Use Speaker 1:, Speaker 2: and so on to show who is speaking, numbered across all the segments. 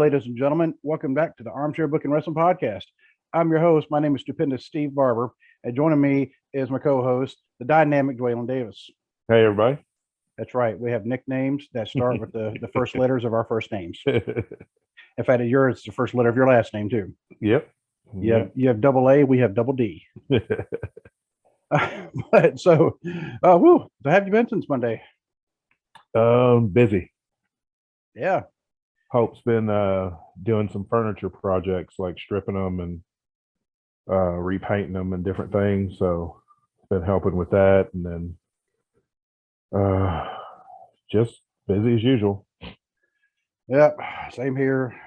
Speaker 1: ladies and gentlemen. Welcome back to the Armchair Booking Wrestling Podcast. I'm your host. My name is Stupendous Steve Barber, and joining me is my co-host, the dynamic Dwaylon Davis.
Speaker 2: Hey, everybody.
Speaker 1: That's right. We have nicknames that start with the first letters of our first names. In fact, yours is the first letter of your last name, too.
Speaker 2: Yep.
Speaker 1: You have double A, we have double D. So how have you been since Monday?
Speaker 2: Busy.
Speaker 1: Yeah.
Speaker 2: Hope's been doing some furniture projects, like stripping them and repainting them and different things. So been helping with that, and then just busy as usual.
Speaker 1: Yep, same here.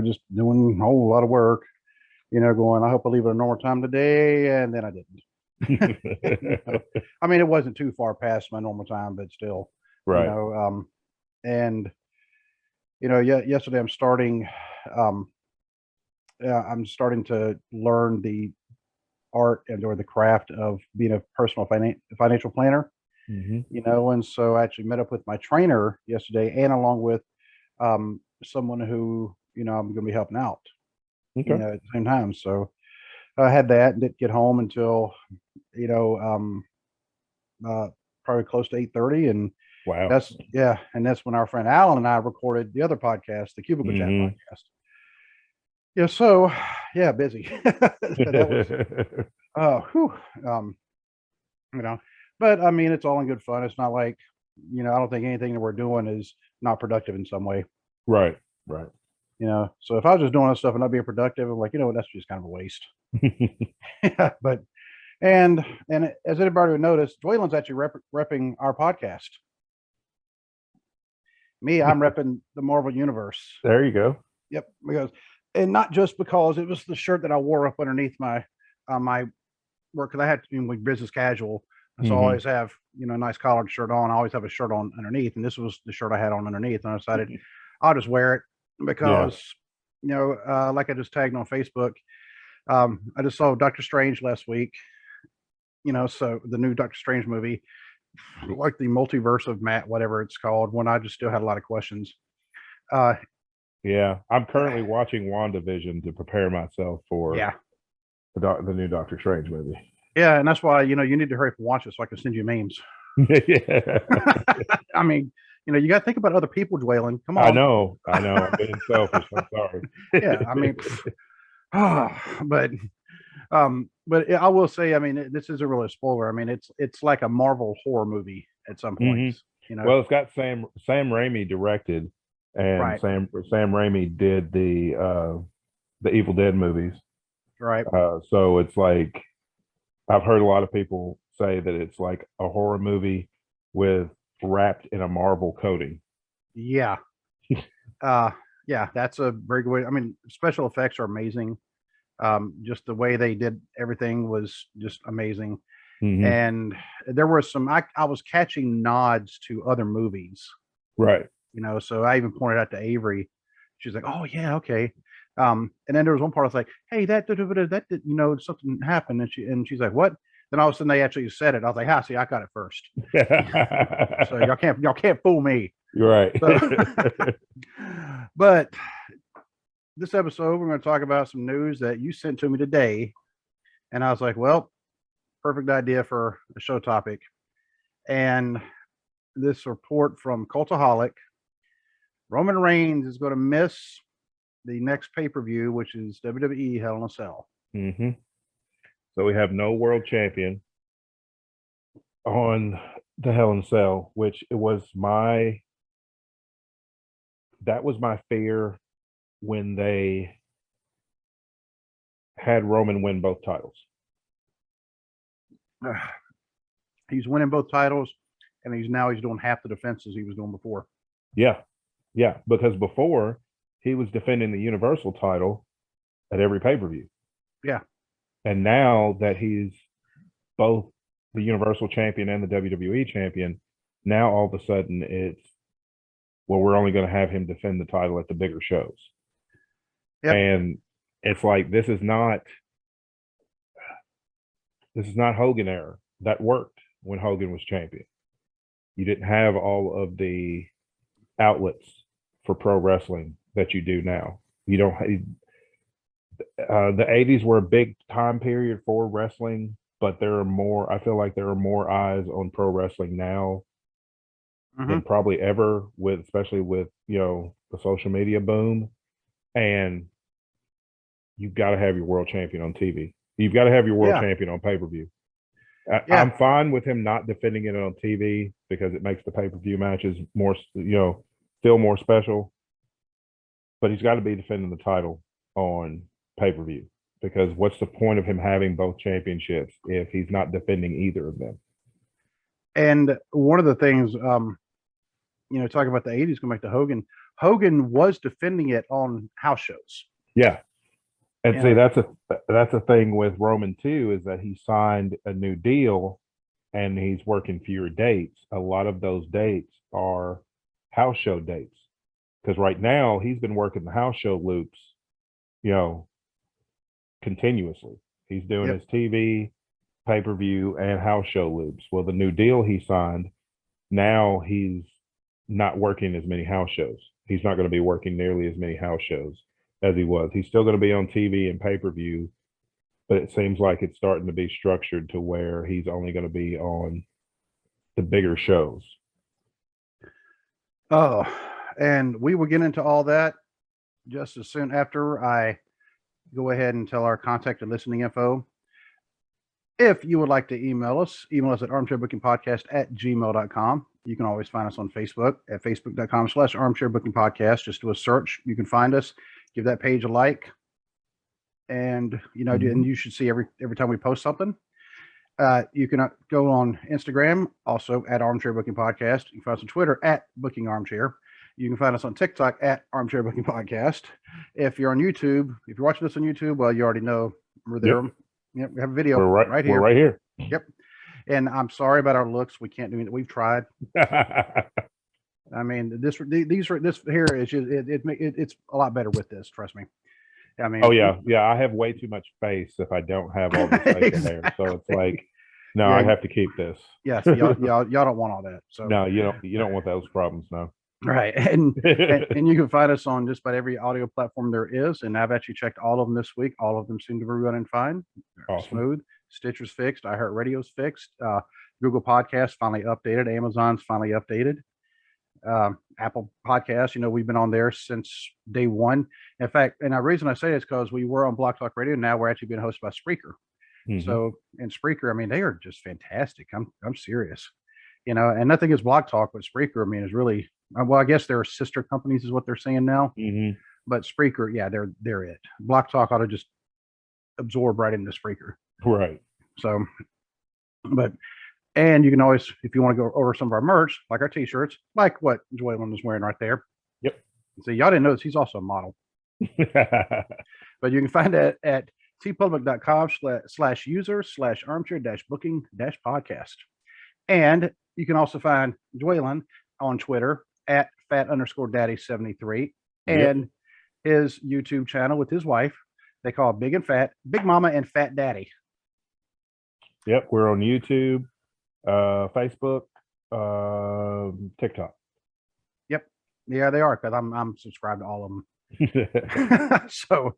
Speaker 1: Just doing a whole lot of work. Going, I hope I leave at a normal time today, and then I didn't. I mean, it wasn't too far past my normal time, but still,
Speaker 2: Right.
Speaker 1: Yesterday I'm starting to learn the art or the craft of being a personal financial planner. And so I actually met up with my trainer yesterday, and along with someone who I'm going to be helping out.
Speaker 2: Okay.
Speaker 1: At the same time. So I had that and didn't get home until probably close to 8:30, and
Speaker 2: Wow.
Speaker 1: that's when our friend Alan and I recorded the other podcast, the Cubicle Chat podcast. Yeah, so busy. But I mean, it's all in good fun. It's not like I don't think anything that we're doing is not productive in some way.
Speaker 2: Right.
Speaker 1: So if I was just doing this stuff and not being productive, I'm like, that's just kind of a waste. But and as anybody would notice, Dwaylon's actually repping our podcast. Me, I'm repping the Marvel Universe.
Speaker 2: There you go.
Speaker 1: Yep, and not just because it was the shirt that I wore up underneath my my work, because I had to be like business casual. So I always have a nice collared shirt on. I always have a shirt on underneath, and this was the shirt I had on underneath. And I decided I'll just wear it because like I just tagged on Facebook. I just saw Doctor Strange last week. So the new Doctor Strange movie, like the multiverse of Matt, whatever it's called, when I just still had a lot of questions.
Speaker 2: Yeah, I'm currently watching WandaVision to prepare myself for the new Doctor Strange movie.
Speaker 1: Yeah, and that's why you need to hurry up and watch it so I can send you memes.
Speaker 2: Yeah.
Speaker 1: I mean, you got to think about other people, Dwaylon. Come on.
Speaker 2: I know. I'm being selfish. I'm sorry.
Speaker 1: Yeah, I mean, but I will say, I mean, this isn't really a spoiler. I mean, it's like a Marvel horror movie at some points.
Speaker 2: Well, it's got Sam Raimi directed, and
Speaker 1: right.
Speaker 2: Sam Raimi did the Evil Dead movies.
Speaker 1: Right.
Speaker 2: So it's like, I've heard a lot of people say that it's like a horror movie wrapped in a Marvel coating.
Speaker 1: Yeah. That's a very good way. I mean, special effects are amazing. Just the way they did everything was just amazing. And there were some, I was catching nods to other movies.
Speaker 2: Right.
Speaker 1: So I even pointed out to Avery. She's like, oh yeah, okay. And then there was one part I was like, hey, that something happened, and she's like, what? Then all of a sudden they actually said it. I was like, see, I got it first. So y'all can't fool me.
Speaker 2: You're right.
Speaker 1: So, but this episode we're going to talk about some news that you sent to me today, and I was like, well, perfect idea for a show topic. And this report from Cultaholic: Roman Reigns is going to miss the next pay-per-view, which is WWE Hell in a Cell.
Speaker 2: So we have no world champion on the Hell in a Cell, which that was my fear when they had Roman win both titles.
Speaker 1: He's winning both titles, and he's doing half the defenses he was doing before.
Speaker 2: Yeah, because before he was defending the Universal title at every pay-per-view.
Speaker 1: Yeah.
Speaker 2: And now that he's both the Universal champion and the WWE champion, now all of a sudden we're only going to have him defend the title at the bigger shows. Yep. And it's like, this is not Hogan era. That worked when Hogan was champion. You didn't have all of the outlets for pro wrestling that you do now. You don't. The '80s were a big time period for wrestling, but there are more. I feel like there are more eyes on pro wrestling now than probably ever, with especially with the social media boom. And you've got to have your world champion on TV. You've got to have your world champion on pay-per-view. I'm fine with him not defending it on TV because it makes the pay-per-view matches more, still more special. But he's got to be defending the title on pay-per-view, because what's the point of him having both championships if he's not defending either of them?
Speaker 1: And one of the things, talking about the 80s, going back to Hogan, Hogan was defending it on house shows.
Speaker 2: Yeah. And see, that's a thing with Roman too, is that he signed a new deal and he's working fewer dates. A lot of those dates are house show dates, because right now he's been working the house show loops, continuously. He's doing his TV, pay-per-view, and house show loops. Well, the new deal he signed, now he's not working as many house shows. He's not going to be working nearly as many house shows as he was. He's still going to be on TV and pay-per-view, but it seems like it's starting to be structured to where he's only going to be on the bigger shows.
Speaker 1: Oh, and we will get into all that just as soon after I go ahead and tell our contact and listening info. If you would like to email us at armchairbookingpodcast@gmail.com. You can always find us on Facebook at facebook.com/armchairbookingpodcast. Just do a search. You can find us. Give that page a like. And, and you should see every time we post something. You can go on Instagram, also at Armchair Booking Podcast. You can find us on Twitter at Booking Armchair. You can find us on TikTok at Armchair Booking Podcast. If you're on YouTube, if you're watching this on YouTube, well, you already know we're there. Yep, we have a video right here.
Speaker 2: We're right here.
Speaker 1: Yep. And I'm sorry about our looks. We can't do it. We've tried. I mean, this here is just, it's a lot better with this. Trust me. I mean,
Speaker 2: oh yeah. I have way too much face if I don't have all this facial hair. So it's like, no, I have to keep this.
Speaker 1: Yes, y'all don't want all that. So
Speaker 2: no, you don't want those problems, no.
Speaker 1: Right. And you can find us on just about every audio platform there is. And I've actually checked all of them this week. All of them seem to be running fine.
Speaker 2: Awesome.
Speaker 1: Smooth. Stitcher's fixed. iHeartRadio's fixed. Google Podcasts finally updated. Amazon's finally updated. Apple Podcasts, we've been on there since day one. In fact, and the reason I say it is because we were on Block Talk Radio. Now we're actually being hosted by Spreaker. So, and Spreaker, I mean, they are just fantastic. I'm serious. And nothing is Block Talk, but Spreaker, I mean, is really, well, I guess they're sister companies is what they're saying now. But Spreaker, yeah, they're it. Block Talk ought to just absorb right into Spreaker.
Speaker 2: Right.
Speaker 1: So, and you can always, if you want to go over some of our merch, like our t-shirts, like what Joylin is wearing right there.
Speaker 2: Yep.
Speaker 1: So y'all didn't notice he's also a model. But you can find that at tpublic.com/user/armchair-booking-podcast. And you can also find Joylin on Twitter at fat_daddy73 and his YouTube channel with his wife. They call it Big and Fat, Big Mama and Fat Daddy.
Speaker 2: Yep. We're on YouTube, Facebook, TikTok.
Speaker 1: Yep. Yeah, they are, because I'm subscribed to all of them. So,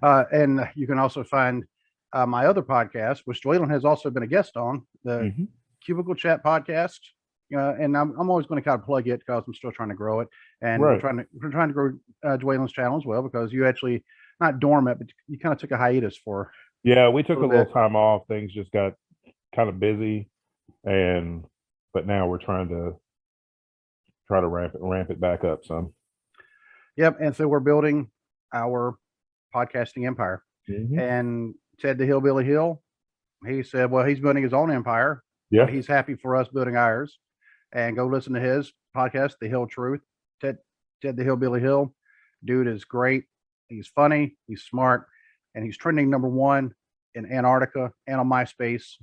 Speaker 1: and you can also find my other podcast, which Joylin has also been a guest on, the Cubicle Chat podcast. And I'm always going to kind of plug it because I'm still trying to grow it, and we're trying to grow Joylin's channel as well, because you actually not dormant, but you kind of took a hiatus for.
Speaker 2: Yeah, we took a little time off. Things just got kind of busy, but now we're trying to ramp it back up some.
Speaker 1: Yep, and so we're building our podcasting empire. And Ted the Hillbilly Hill, he said, well, he's building his own empire.
Speaker 2: Yeah,
Speaker 1: but he's happy for us building ours. And go listen to his podcast, The Hill Truth. Ted the Hillbilly Hill, dude is great. He's funny, he's smart, and he's trending #1 in Antarctica and on MySpace.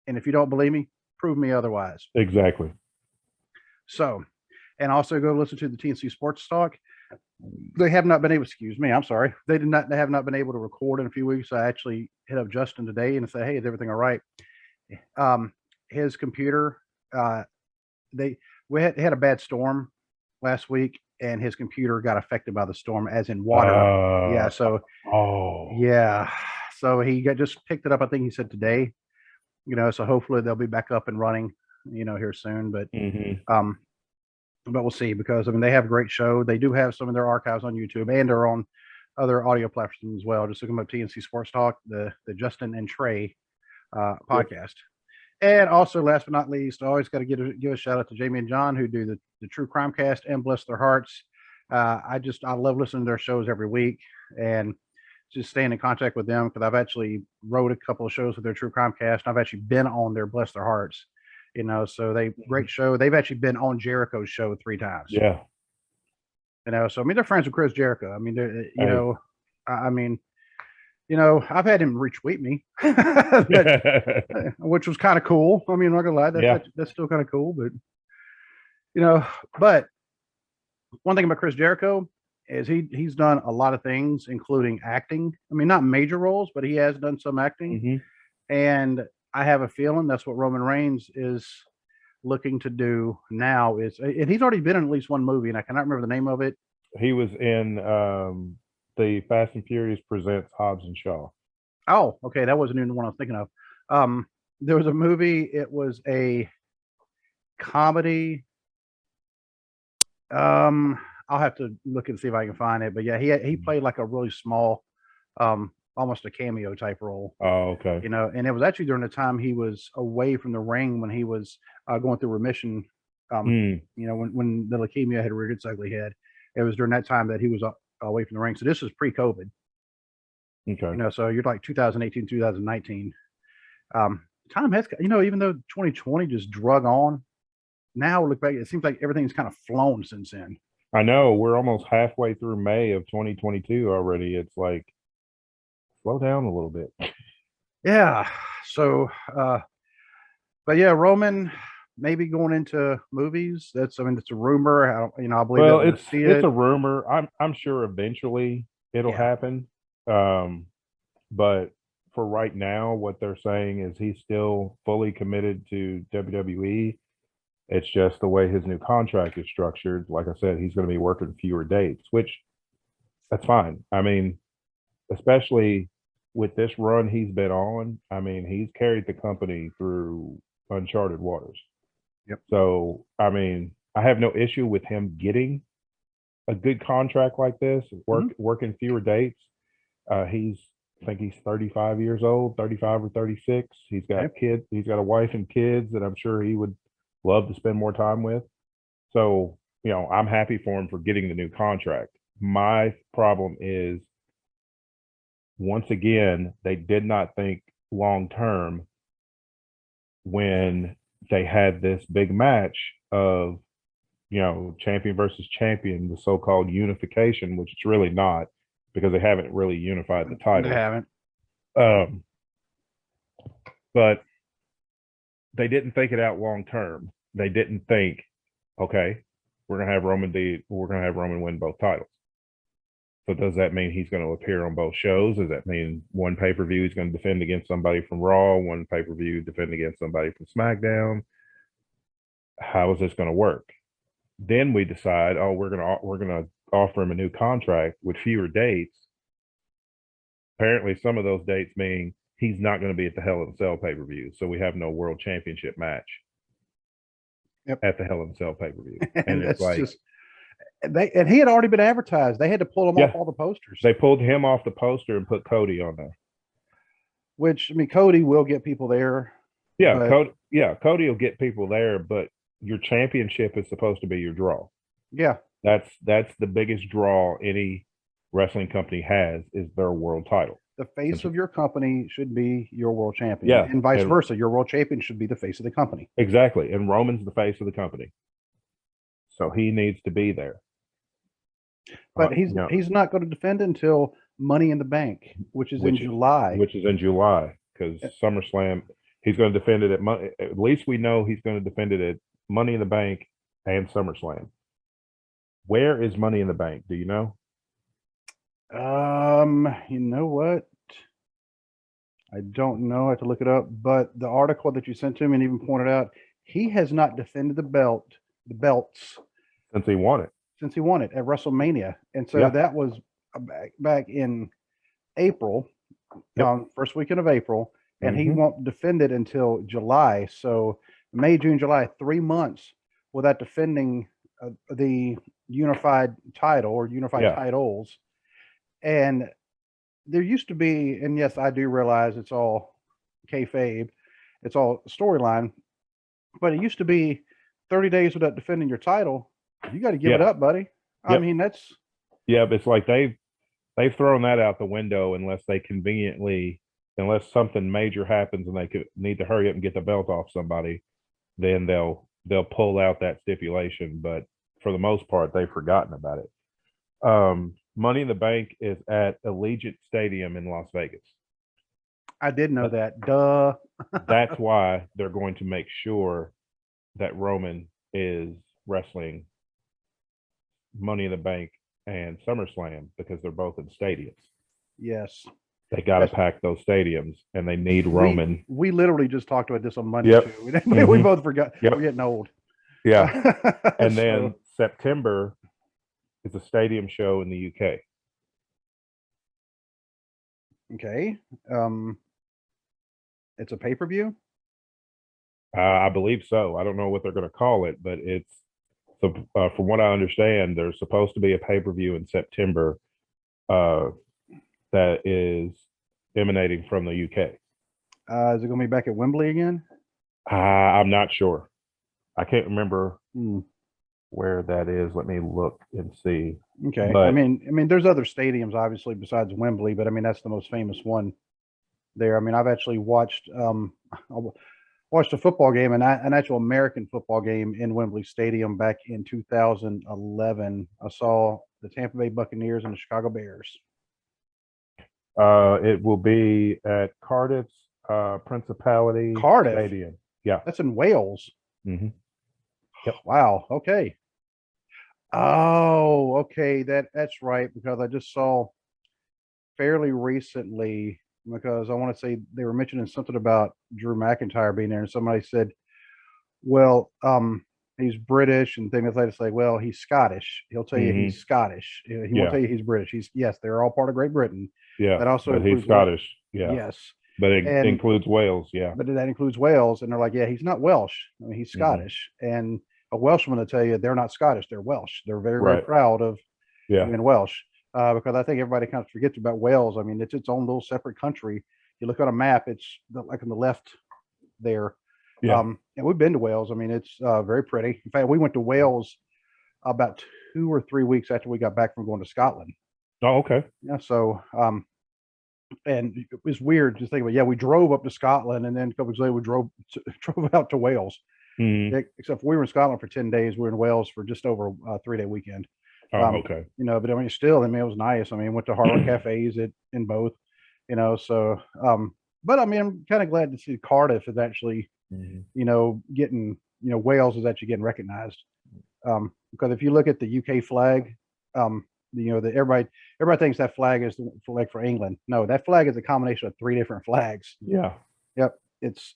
Speaker 1: And if you don't believe me, prove me otherwise.
Speaker 2: Exactly.
Speaker 1: So, and also go listen to the TNC Sports Talk. They have not been able, excuse me, I'm sorry. They have not been able to record in a few weeks. I actually hit up Justin today and say, hey, is everything all right? His computer, we had a bad storm last week, and his computer got affected by the storm, as in water. Yeah, so yeah, so he just picked it up. I think he said today. So hopefully they'll be back up and running, here soon. But but we'll see, because I mean they have a great show. They do have some of their archives on YouTube, and they're on other audio platforms as well. Just look them up, TNC Sports Talk, the Justin and Trey podcast. And also, last but not least, I always got to give a shout out to Jamie and John, who do the True Crime Cast and Bless Their Hearts. I love listening to their shows every week, and just staying in contact with them, because I've actually wrote a couple of shows with their True Crime Cast. And I've actually been on their Bless Their Hearts, so great show. They've actually been on Jericho's show 3 times.
Speaker 2: Yeah.
Speaker 1: So I mean, they're friends with Chris Jericho. I mean, I've had him retweet me, which was kind of cool. I mean, I'm not gonna lie, that's still kind of cool. But but one thing about Chris Jericho is he's done a lot of things, including acting. I mean, not major roles, but he has done some acting. And I have a feeling that's what Roman Reigns is looking to do now. And he's already been in at least one movie, and I cannot remember the name of it.
Speaker 2: He was in the Fast and Furious Presents Hobbs and Shaw.
Speaker 1: Oh, okay, that wasn't even the one I was thinking of. There was a movie. It was a comedy. I'll have to look and see if I can find it. But yeah, he played like a really small, almost a cameo type role.
Speaker 2: Oh, okay.
Speaker 1: And it was actually during the time he was away from the ring, when he was going through remission. When the leukemia had reared its ugly head, it was during that time that he was away from the ring. So this is pre-COVID.
Speaker 2: Okay.
Speaker 1: So you're like 2018, 2019. Time has, even though 2020 just drug on, now look back, it seems like everything's kind of flown since then.
Speaker 2: I know, we're almost halfway through May of 2022 already. It's like, slow down a little bit.
Speaker 1: Yeah. So, but yeah, Roman maybe going into movies. It's a rumor. I believe.
Speaker 2: Well, it's a rumor. I'm sure eventually it'll happen. But for right now, what they're saying is he's still fully committed to WWE. It's just the way his new contract is structured. Like I said, he's going to be working fewer dates, which that's fine. I mean, especially with this run he's been on, I mean, he's carried the company through uncharted waters.
Speaker 1: Yep.
Speaker 2: So, I mean, I have no issue with him getting a good contract like this, working fewer dates. I think he's 35 years old, 35 or 36. He's got kids. He's got a wife and kids that I'm sure he would love to spend more time with. So, I'm happy for him for getting the new contract. My problem is, once again, they did not think long term when they had this big match of, champion versus champion, the so-called unification, which it's really not, because they haven't really unified the title.
Speaker 1: They haven't.
Speaker 2: But they didn't think it out long term. They didn't think, okay, we're gonna have Roman win both titles. So does that mean he's going to appear on both shows? Does that mean one pay-per-view he's going to defend against somebody from Raw, one pay-per-view defend against somebody from SmackDown? How is this going to work? Then we decide, we're gonna offer him a new contract with fewer dates. Apparently, some of those dates mean he's not going to be at the Hell in a Cell pay-per-view, so we have no World Championship match at the Hell in a Cell pay-per-view. And it's like,
Speaker 1: and he had already been advertised. They had to pull him off all the posters.
Speaker 2: They pulled him off the poster and put Cody on there.
Speaker 1: Which, I mean, Cody will get people there.
Speaker 2: Yeah, Cody will get people there, but your championship is supposed to be your draw.
Speaker 1: Yeah.
Speaker 2: That's the biggest draw any wrestling company has, is their world title.
Speaker 1: The face of your company should be your world champion.
Speaker 2: Yeah.
Speaker 1: And vice versa. Your world champion should be the face of the company.
Speaker 2: Exactly. And Roman's the face of the company. So he needs to be there.
Speaker 1: But he's not going to defend until Money in the Bank, which is in July.
Speaker 2: Which is in July, because SummerSlam, he's going to defend it at least we know he's going to defend it at Money in the Bank and SummerSlam. Where is Money in the Bank? Do you know?
Speaker 1: You know what? I don't know. I have to look it up. But the article that you sent to me and even pointed out, he has not defended the belts
Speaker 2: since he won it.
Speaker 1: since he won it at WrestleMania. And so that was back in April, first weekend of April, and he won't defend it until July. So May, June, July, 3 months without defending the unified title or unified titles. And there used to be, and yes, I do realize it's all kayfabe, it's all storyline, but it used to be 30 days without defending your title. You got to give it up, buddy. I mean, that's
Speaker 2: it's like they've thrown that out the window unless something major happens and they need to hurry up and get the belt off somebody, then they'll pull out that stipulation. But for the most part, they've forgotten about it. Money in the Bank is at Allegiant Stadium in Las Vegas.
Speaker 1: I did know that. Duh.
Speaker 2: That's why they're going to make sure that Roman is wrestling Money in the Bank and SummerSlam, because they're both in stadiums.
Speaker 1: Yes.
Speaker 2: They got to pack those stadiums, and they need Roman.
Speaker 1: We literally just talked about this on Monday too. We both forgot. We're getting old.
Speaker 2: Yeah. And then September is a stadium show in the UK.
Speaker 1: Okay. It's a pay-per-view?
Speaker 2: I believe so. I don't know what they're going to call it, but it's from what I understand, there's supposed to be a pay-per-view in September that is emanating from the UK.
Speaker 1: Is it going to be back at Wembley again?
Speaker 2: I'm not sure. I can't remember where that is. Let me look and see.
Speaker 1: Okay. But, I mean, there's other stadiums obviously besides Wembley, but I mean that's the most famous one there. I mean, I've actually watched a football game, an actual American football game in Wembley Stadium back in 2011. I saw the Tampa Bay Buccaneers and the Chicago Bears.
Speaker 2: It will be at Cardiff's Principality Stadium. Yeah,
Speaker 1: that's in Wales.
Speaker 2: Yep.
Speaker 1: Wow. Okay. Oh, okay. That's right, because I just saw fairly recently, because I want to say they were mentioning something about Drew McIntyre being there, and somebody said, well, he's British, and things like that. Say, well, he's Scottish. He'll tell you he's Scottish. He won't tell you he's British. Yes, they're all part of Great Britain.
Speaker 2: Yeah,
Speaker 1: that also
Speaker 2: but he's Scottish. Yeah.
Speaker 1: Yes.
Speaker 2: But it includes Wales. Yeah.
Speaker 1: But that includes Wales, and they're like, yeah, he's not Welsh. I mean, he's Scottish. And a Welshman will tell you they're not Scottish. They're Welsh. They're very, very proud of being Welsh. Because I think everybody kind of forgets about Wales. I mean, it's its own little separate country. You look on a map, it's like on the left there. Yeah. And we've been to Wales. I mean, it's very pretty. In fact, we went to Wales about 2 or 3 weeks after we got back from going to Scotland.
Speaker 2: Oh, okay.
Speaker 1: Yeah. So, and it was weird just thinking about, we drove up to Scotland, and then a couple weeks later we drove out to Wales. Except we were in Scotland for 10 days. We were in Wales for just over a 3-day weekend.
Speaker 2: Okay.
Speaker 1: But I mean, still, I mean, it was nice. I mean, went to Hard Rock cafes in both, so, but I mean, I'm kind of glad to see Cardiff is actually, getting, Wales is actually getting recognized. Because if you look at the UK flag, everybody thinks that flag is the flag for England. No, that flag is a combination of 3 different flags.
Speaker 2: Yeah.
Speaker 1: Yep. It's,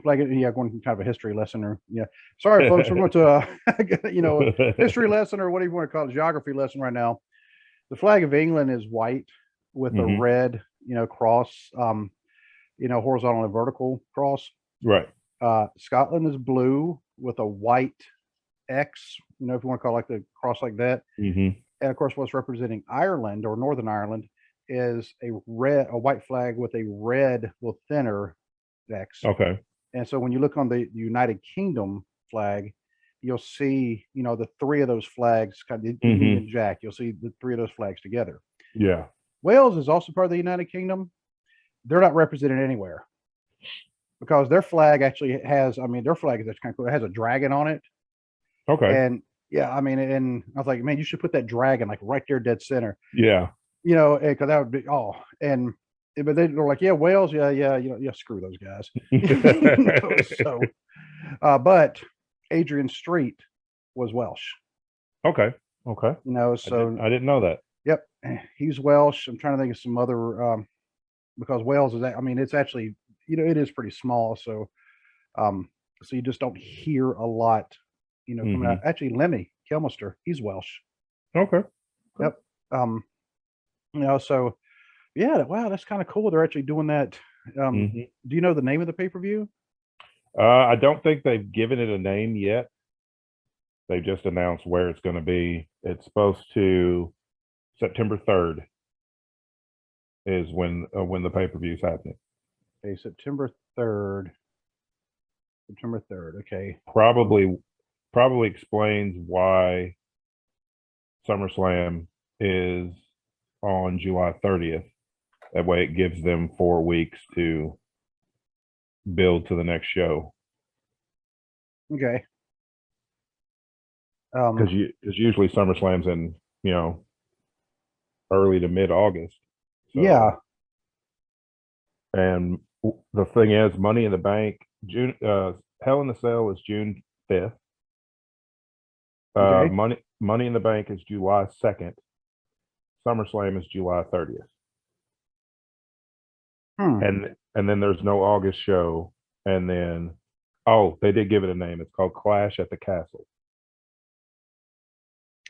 Speaker 1: like, going kind of a history lesson, or sorry folks, we're going to a history lesson, or whatever you want to call it, geography lesson right now. The flag of England is white with a red cross, horizontal and vertical cross.
Speaker 2: Right.
Speaker 1: Scotland is blue with a white X, if you want to call it like the cross like that. And of course what's representing Ireland, or Northern Ireland, is a white flag with a red, well, thinner X.
Speaker 2: Okay.
Speaker 1: And so when you look on the United Kingdom flag, you'll see, the 3 of those flags kind of Union Jack. You'll see the 3 of those flags together.
Speaker 2: Yeah.
Speaker 1: Wales is also part of the United Kingdom. They're not represented anywhere because their flag actually has, their flag is kind of cool. It has a dragon on it.
Speaker 2: Okay.
Speaker 1: And and I was like, man, you should put that dragon like right there, dead center.
Speaker 2: Yeah.
Speaker 1: Because that would be but they're like, Wales, screw those guys. So, but Adrian Street was Welsh.
Speaker 2: Okay.
Speaker 1: So
Speaker 2: I didn't know that.
Speaker 1: Yep, he's Welsh. I'm trying to think of some other, because Wales is, it's actually, it is pretty small. So, so you just don't hear a lot, coming out. Actually, Lemmy Kilmister. He's Welsh.
Speaker 2: Okay.
Speaker 1: Yep. So yeah, wow, that's kind of cool. They're actually doing that.
Speaker 2: Mhm.
Speaker 1: Do you know the name of the pay-per-view?
Speaker 2: I don't think they've given it a name yet. They just announced where it's going to be. It's supposed to September 3rd is when the pay-per-view is happening.
Speaker 1: Okay, September 3rd. September 3rd. Okay.
Speaker 2: Probably explains why SummerSlam is on July 30th. That way it gives them 4 weeks to build to the next show.
Speaker 1: Okay.
Speaker 2: Because usually SummerSlam's in, early to mid-August. So,
Speaker 1: yeah.
Speaker 2: and the thing is, Money in the Bank, Hell in the Cell is June 5th.
Speaker 1: Okay.
Speaker 2: Money in the Bank is July 2nd. SummerSlam is July 30th. And then there's no August show. And then, they did give it a name. It's called Clash at the Castle.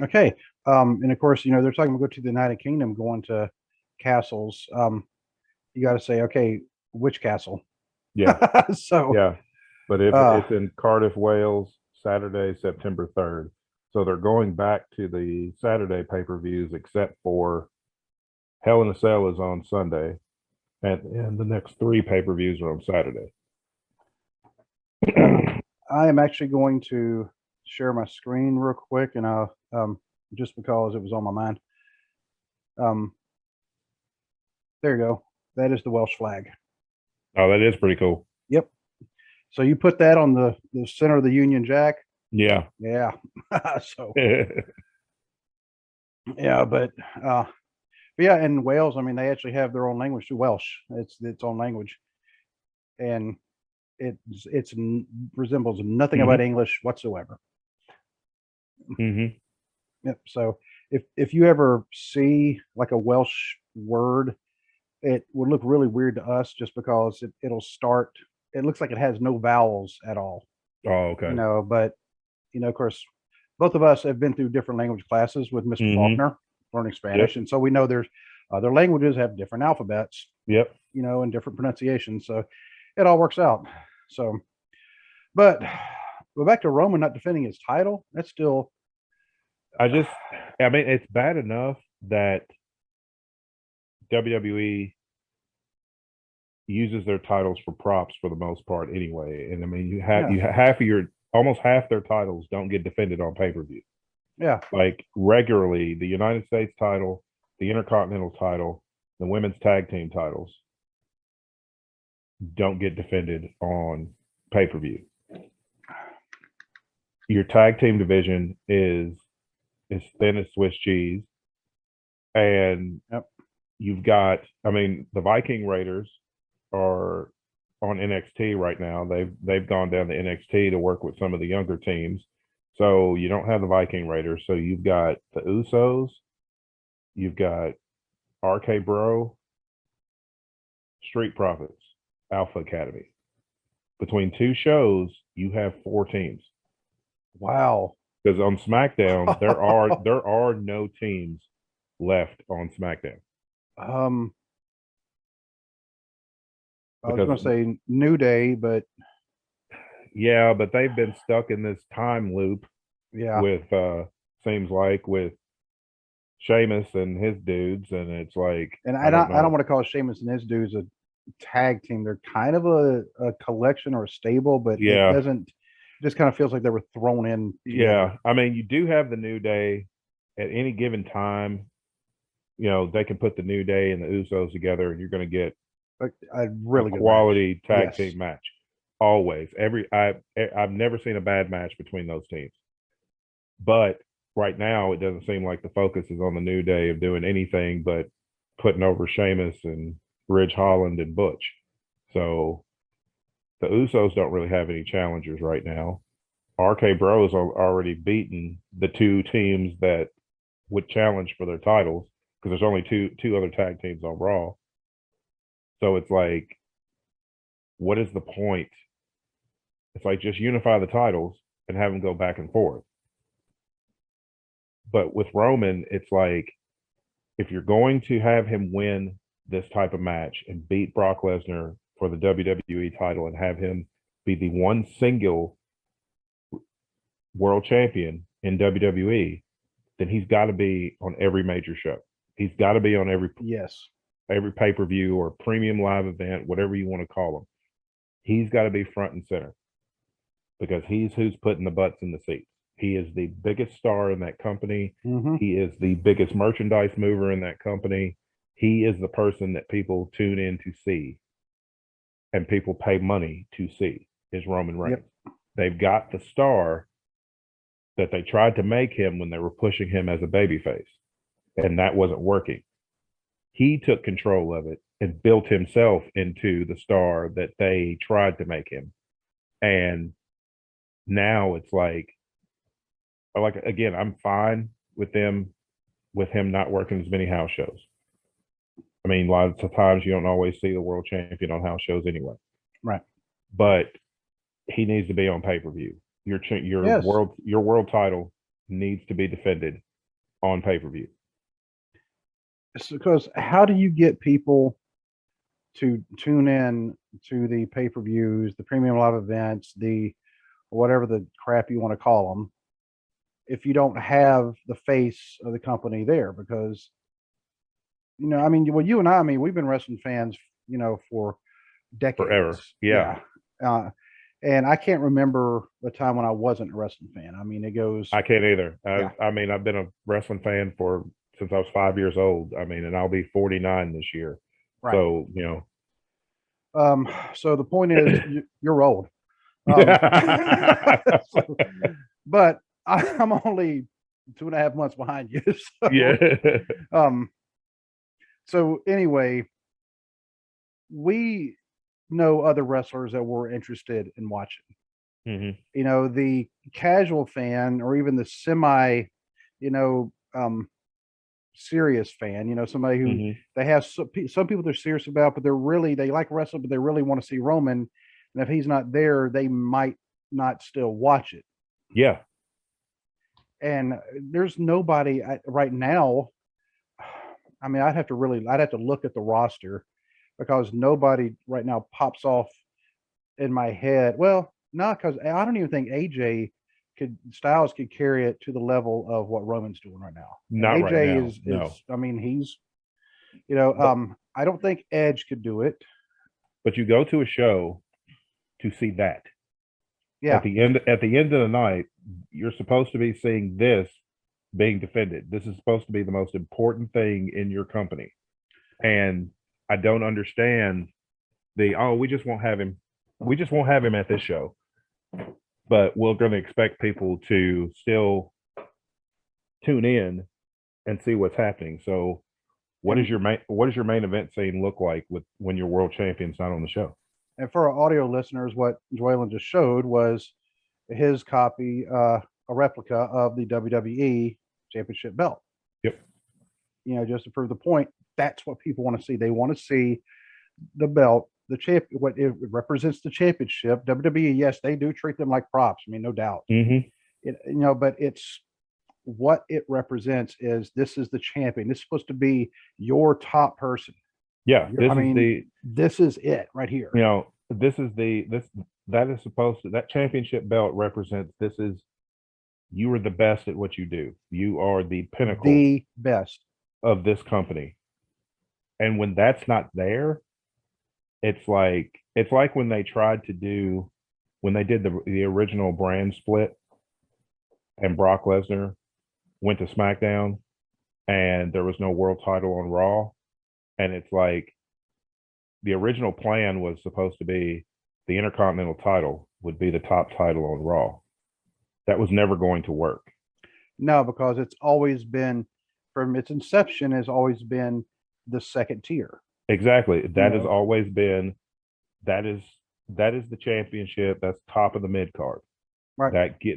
Speaker 1: Okay. And of course, they're talking about go to the United Kingdom, going to castles. You got to say, okay, which castle?
Speaker 2: Yeah.
Speaker 1: So
Speaker 2: yeah. But it's in Cardiff, Wales, Saturday, September 3rd. So they're going back to the Saturday pay-per-views, except for Hell in a Cell is on Sunday, and the next 3 pay-per-views are on Saturday.
Speaker 1: I am actually going to share my screen real quick, and just because it was on my mind. There you go. That is the Welsh flag.
Speaker 2: Oh, that is pretty cool.
Speaker 1: Yep. So you put that on the center of the Union Jack.
Speaker 2: Yeah.
Speaker 1: Yeah. So yeah, but yeah, in Wales, I mean, they actually have their own language too. Welsh. It's its own language, and it's resembles nothing about English whatsoever. Yep. So if you ever see like a Welsh word, it would look really weird to us just because it'll start. It looks like it has no vowels at all.
Speaker 2: Oh, okay.
Speaker 1: But of course, both of us have been through different language classes with Mr. Faulkner learning Spanish, and so we know there's other languages have different alphabets.
Speaker 2: Yep.
Speaker 1: And different pronunciations. So it all works out. So, but back to Roman not defending his title. That's still.
Speaker 2: I mean, it's bad enough that WWE uses their titles for props for the most part anyway. And I mean, you have almost half their titles don't get defended on pay-per-view.
Speaker 1: Yeah.
Speaker 2: Like regularly, the United States title, the Intercontinental title, the women's tag team titles don't get defended on pay-per-view. Your tag team division is thin as Swiss cheese. And you've got, the Viking Raiders are on NXT right now. They've gone down to NXT to work with some of the younger teams. So you don't have the Viking Raiders. So you've got the Usos, you've got RK Bro, Street Profits, Alpha Academy. Between 2 shows, you have 4 teams.
Speaker 1: Wow.
Speaker 2: Because on SmackDown, there are no teams left on SmackDown.
Speaker 1: I was going to say New Day, but
Speaker 2: yeah, but they've been stuck in this time loop.
Speaker 1: Yeah,
Speaker 2: with seems like with Sheamus and his dudes, and it's like,
Speaker 1: and I don't want to call Sheamus and his dudes a tag team. They're kind of a collection or a stable, but it doesn't. Just kind of feels like they were thrown in together.
Speaker 2: Yeah, I mean, you do have the New Day at any given time. They can put the New Day and the Usos together, and you're going to get
Speaker 1: a really good
Speaker 2: quality tag team match. Always, I've never seen a bad match between those teams. But right now, it doesn't seem like the focus is on the New Day of doing anything but putting over Sheamus and Ridge Holland and Butch. So the Usos don't really have any challengers right now. RK Bros are already beaten the 2 teams that would challenge for their titles, because there's only two other tag teams on Raw. So it's like, what is the point? It's like, just unify the titles and have them go back and forth. but with Roman, it's like if you're going to have him win this type of match and beat Brock Lesnar for the WWE title and have him be the one single world champion in WWE, then he's got to be on every major show. He's got to be on every pay-per-view or premium live event, whatever you want to call them. He's got to be front and center because he's who's putting the butts in the seats. He is the biggest star in that company.
Speaker 1: Mm-hmm.
Speaker 2: He is the biggest merchandise mover in that company. He is the person that people tune in to see and people pay money to see is Roman Reigns. Yep. They've got the star that they tried to make him when they were pushing him as a babyface, and that wasn't working. He took control of it and built himself into the star that they tried to make him. And now it's like again, I'm fine with him not working as many house shows. I mean, a lot of times you don't always see the world champion on house shows anyway.
Speaker 1: Right.
Speaker 2: But he needs to be on pay-per-view. Your world title needs to be defended on pay-per-view.
Speaker 1: It's because how do you get people to tune in to the pay-per-views, the premium live events, the whatever the crap you want to call them, if you don't have the face of the company there? Because, I mean, well, you and I mean, we've been wrestling fans, for decades.
Speaker 2: Forever. Yeah.
Speaker 1: And I can't remember the time when I wasn't a wrestling fan. I mean, it goes.
Speaker 2: I can't either. I mean, I've been a wrestling fan since I was 5 years old. I mean, and I'll be 49 this year. Right. So,
Speaker 1: So the point is, you're old. But I'm only 2.5 months behind you. So,
Speaker 2: yeah.
Speaker 1: So anyway, we know other wrestlers that we're interested in watching.
Speaker 2: Mm-hmm.
Speaker 1: The casual fan or even the semi, serious fan, somebody who mm-hmm. they have some people they're serious about, but they like wrestling, but they really want to see Roman. And if he's not there, they might not still watch it.
Speaker 2: Yeah.
Speaker 1: And there's nobody right now. I mean, I'd have to look at the roster because nobody right now pops off in my head. Well, no, because I don't even think AJ Styles could carry it to the level of what Roman's doing right now.
Speaker 2: Not
Speaker 1: AJ
Speaker 2: right now.
Speaker 1: is
Speaker 2: no.
Speaker 1: I mean, he's, I don't think Edge could do it.
Speaker 2: But you go to a show to see that.
Speaker 1: Yeah.
Speaker 2: At the end of the night, you're supposed to be seeing this being defended. This is supposed to be the most important thing in your company. And I don't understand we just won't have him. We just won't have him at this show. But we're going to expect people to still tune in and see what's happening. So what does your main event scene look like when your world champion's not on the show?
Speaker 1: And for our audio listeners, what Dwaylen just showed was his copy, a replica of the WWE Championship belt.
Speaker 2: Yep.
Speaker 1: Just to prove the point, that's what people want to see. They want to see the belt, what it represents, the championship. WWE, yes, they do treat them like props. I mean, no doubt.
Speaker 2: Mm-hmm.
Speaker 1: But it's what it represents is this is the champion. This is supposed to be your top person.
Speaker 2: Yeah,
Speaker 1: this is it right here.
Speaker 2: That championship belt represents you are the best at what you do. You are the pinnacle,
Speaker 1: the best
Speaker 2: of this company. And when that's not there, it's like when they did the original brand split and Brock Lesnar went to SmackDown and there was no world title on Raw. And it's like the original plan was supposed to be the Intercontinental title would be the top title on Raw. That was never going to work.
Speaker 1: No, because it's always been, from its inception, has always been the second tier.
Speaker 2: Exactly. That has always been, that is the championship. That's top of the mid card.
Speaker 1: Right.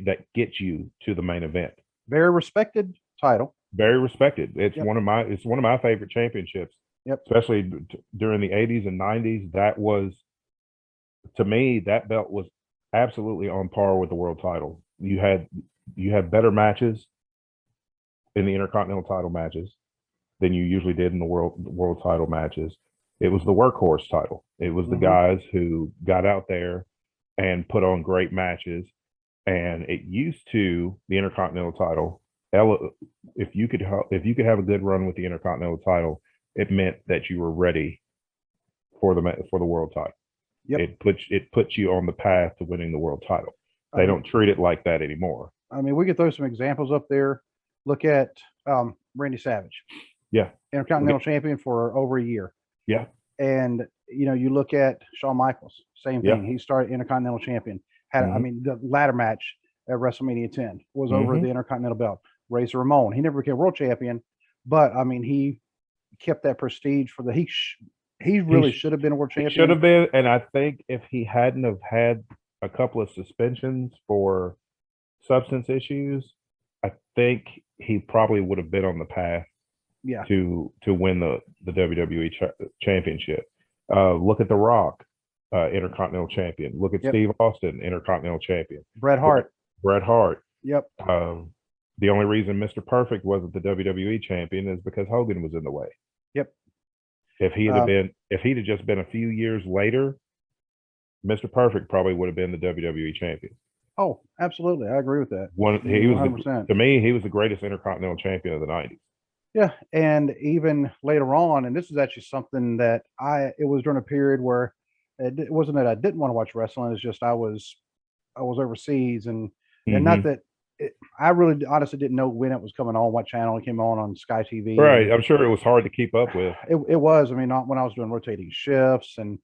Speaker 2: That gets you to the main event.
Speaker 1: Very respected title.
Speaker 2: Very respected. It's one of my favorite championships.
Speaker 1: Yep.
Speaker 2: Especially during the 80s and 90s. That was, to me, that belt was absolutely on par with the world title. You had better matches. in the Intercontinental title matches than you usually did in the world title matches. It was the workhorse title. It was the guys who got out there and put on great matches. And it used to, the Intercontinental title, if you could have a good run with the Intercontinental title, it meant that you were ready for the world title. Yep. It puts you on the path to winning the world title. They don't treat it like that anymore.
Speaker 1: I mean, we could throw some examples up there. Look at Randy Savage.
Speaker 2: Yeah.
Speaker 1: Intercontinental champion for over a year.
Speaker 2: Yeah.
Speaker 1: And, you look at Shawn Michaels, same thing. He started Intercontinental champion. I mean, the ladder match at WrestleMania 10 was over the Intercontinental belt. Razor Ramon, he never became world champion, but I mean, he kept that prestige for he really should have been a world champion.
Speaker 2: Should have been, and I think if he hadn't have had a couple of suspensions for substance issues, I think he probably would have been on the path to win the WWE championship. Look at The Rock, Intercontinental champion. Look at Steve Austin, Intercontinental champion.
Speaker 1: Bret Hart.
Speaker 2: Yep. The only reason Mr. Perfect wasn't the WWE champion is because Hogan was in the way.
Speaker 1: Yep.
Speaker 2: If he'd have just been a few years later, Mr. Perfect probably would have been the WWE champion.
Speaker 1: Oh, absolutely. I agree with that.
Speaker 2: To me, he was the greatest Intercontinental champion of the 90s.
Speaker 1: Yeah. And even later on, and this is actually something that it was during a period where it wasn't that I didn't want to watch wrestling. It's just I was overseas and not that I really honestly didn't know when it was coming on, what channel it came on Sky TV.
Speaker 2: Right. I'm sure it was hard to keep up with.
Speaker 1: It was. I mean, not when I was doing rotating shifts and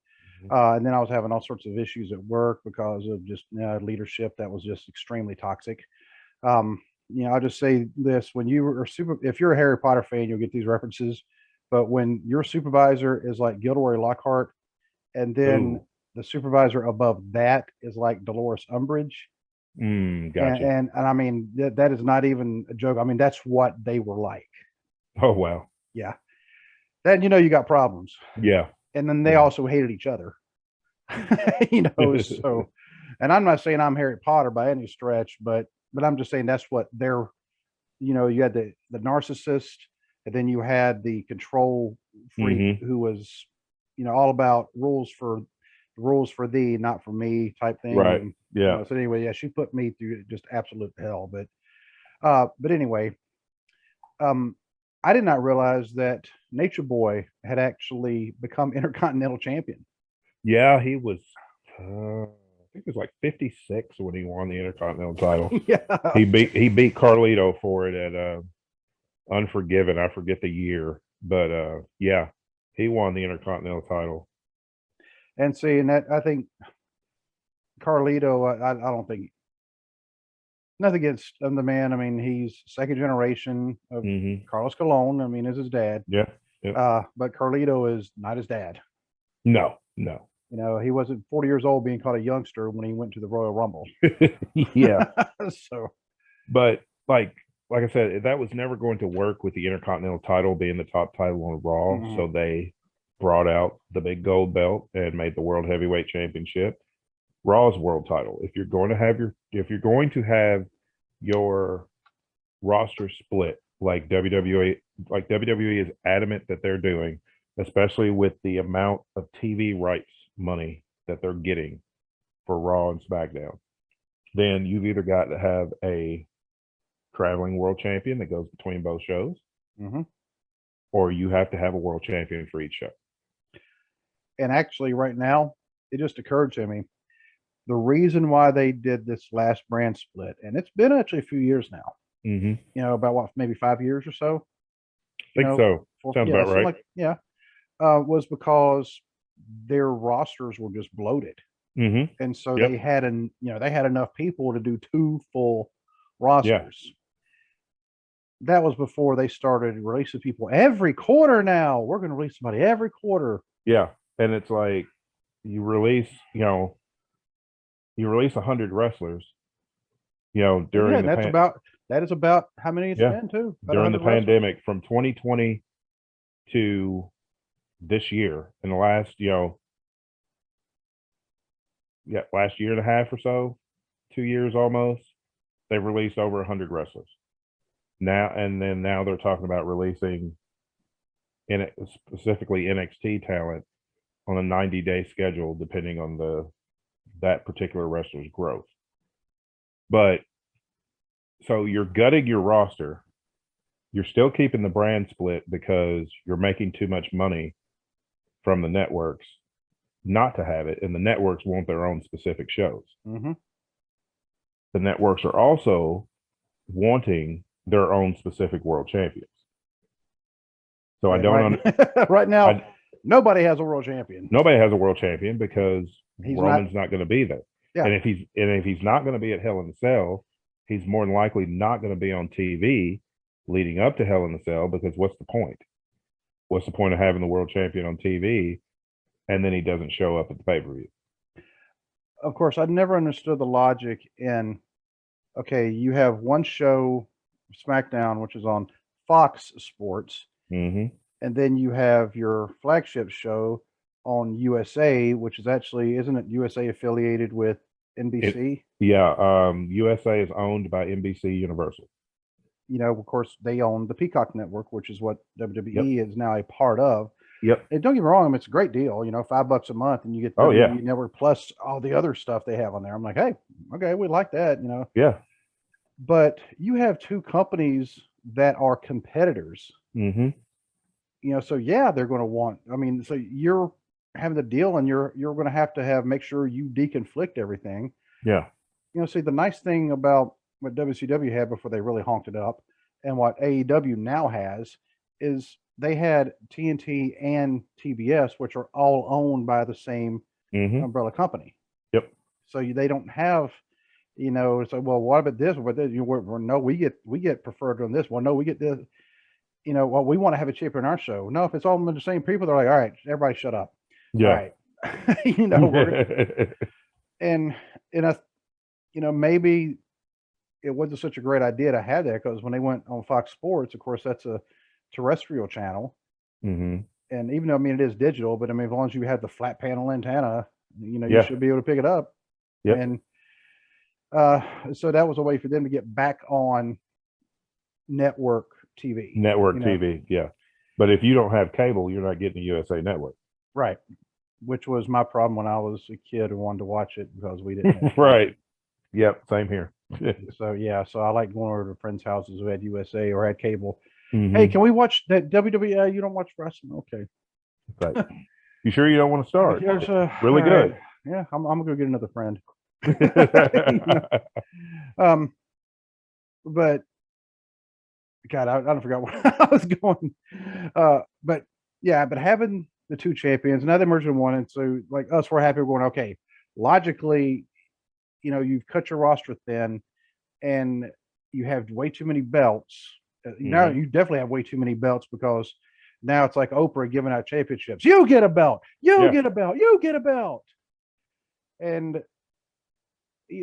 Speaker 1: then I was having all sorts of issues at work because of just leadership that was just extremely toxic. I'll just say this: when you are if you're a Harry Potter fan, you'll get these references. But when your supervisor is like Gilderoy Lockhart, and then the supervisor above that is like Dolores Umbridge.
Speaker 2: Gotcha.
Speaker 1: And I mean, that is not even a joke. I mean, that's what they were like.
Speaker 2: Oh, wow.
Speaker 1: Yeah. Then, you got problems.
Speaker 2: Yeah.
Speaker 1: And then they also hated each other, so, and I'm not saying I'm Harry Potter by any stretch, but I'm just saying that's what they're, you had the narcissist, and then you had the control freak who was, all about rules for thee, not for me type thing.
Speaker 2: Right.
Speaker 1: And,
Speaker 2: yeah.
Speaker 1: So anyway, she put me through just absolute hell. But anyway, I did not realize that Nature Boy had actually become Intercontinental champion.
Speaker 2: Yeah, he was. I think it was like 56 when he won the Intercontinental title.
Speaker 1: Yeah.
Speaker 2: He beat Carlito for it at Unforgiven. I forget the year, but yeah, he won the Intercontinental title.
Speaker 1: And seeing that, I think Carlito, I don't think nothing against the man. I mean, he's second generation of Carlos Colon. I mean, is his dad.
Speaker 2: Yeah.
Speaker 1: But Carlito is not his dad.
Speaker 2: No.
Speaker 1: He wasn't 40 years old being called a youngster when he went to the Royal Rumble.
Speaker 2: Yeah.
Speaker 1: So,
Speaker 2: but like I said, that was never going to work with the Intercontinental title being the top title on Raw. So they brought out the big gold belt and made the World Heavyweight Championship Raw's world title. If you're going to have your roster split like WWE is adamant that they're doing, especially with the amount of TV rights money that they're getting for Raw and SmackDown, then you've either got to have a traveling world champion that goes between both shows, or you have to have a world champion for each show.
Speaker 1: And actually, right now, it just occurred to me, the reason why they did this last brand split, and it's been actually a few years now, about maybe 5 years or so.
Speaker 2: I think so. Sounds about right.
Speaker 1: Was because their rosters were just bloated. And so they had enough people to do 2 full rosters. That was before they started releasing people every quarter. Now we're going to release somebody every quarter.
Speaker 2: Yeah. And it's like you release 100 wrestlers, during
Speaker 1: that is about how many it's been too.
Speaker 2: During the pandemic from 2020 to this year, in the last, last year and a half or so, 2 years almost, they've released over 100 wrestlers. now they're talking about releasing specifically NXT talent on a 90-day schedule, depending on that particular wrestler's growth. But so you're gutting your roster. You're still keeping the brand split because you're making too much money from the networks not to have it, and the networks want their own specific shows.
Speaker 1: Mm-hmm.
Speaker 2: The networks are also wanting their own specific world champions. So I don't
Speaker 1: right now, nobody has a world champion.
Speaker 2: Nobody has a world champion because
Speaker 1: He's
Speaker 2: Roman's not going to be there.
Speaker 1: Yeah.
Speaker 2: And if he's not going to be at Hell in a Cell, he's more than likely not going to be on TV leading up to Hell in a Cell, because what's the point? What's the point of having the world champion on TV and then he doesn't show up at the pay-per-view?
Speaker 1: Of course, I never understood the logic in, okay, you have one show, SmackDown, which is on Fox Sports,
Speaker 2: Mm-hmm.
Speaker 1: and then you have your flagship show on USA, which is actually, isn't it USA affiliated with NBC?
Speaker 2: USA is owned by NBC Universal.
Speaker 1: You know, of course, they own the Peacock Network, which is what WWE is now a part of.
Speaker 2: Yep.
Speaker 1: And don't get me wrong, I mean, it's a great deal, you know, $5 a month, and you get WWE Network plus all the other stuff they have on there. I'm like, hey, okay, we like that, you know.
Speaker 2: Yeah.
Speaker 1: But you have two companies that are competitors.
Speaker 2: Mm-hmm.
Speaker 1: You know, so yeah, they're going to want, I mean, so you're having the deal, and you're going to have make sure you deconflict everything.
Speaker 2: Yeah.
Speaker 1: You know, see, the nice thing about what WCW had before they really honked it up, and what AEW now has, is they had TNT and TBS, which are all owned by the same umbrella company.
Speaker 2: Yep.
Speaker 1: So they don't have, you know, so, well, what about this? What this? No, we get preferred on this one. No, we get this. You know, well, we want to have a champion on our show. No, if it's all the same people, they're like, all right, everybody shut up.
Speaker 2: Yeah.
Speaker 1: All right. You know, and I, you know, maybe it wasn't such a great idea to have that, because when they went on Fox Sports, of course, that's a terrestrial channel.
Speaker 2: Mm-hmm.
Speaker 1: And even though, I mean, it is digital, but I mean, as long as you have the flat panel antenna, you know, you should be able to pick it up.
Speaker 2: Yep.
Speaker 1: And so that was a way for them to get back on network TV.
Speaker 2: Network TV, yeah. But if you don't have cable, you're not getting the USA Network.
Speaker 1: Right. Which was my problem when I was a kid and wanted to watch it, because we didn't.
Speaker 2: Right. Yep. Same here.
Speaker 1: So I like going over to friends' houses who had USA or had cable.
Speaker 2: Mm-hmm.
Speaker 1: Hey, can we watch that WWE? You don't watch wrestling? Okay.
Speaker 2: Right. You sure you don't want to start? Really good.
Speaker 1: Right. Yeah, I'm gonna go get another friend. But God, I forgot where I was going. But having the two champions, now they merged in one, and so like us, we're happy. We're going, okay. Logically, you know, you've cut your roster thin, and you have way too many belts. Now you definitely have way too many belts, because now it's like Oprah giving out championships. You get a belt. You get a belt. You get a belt. And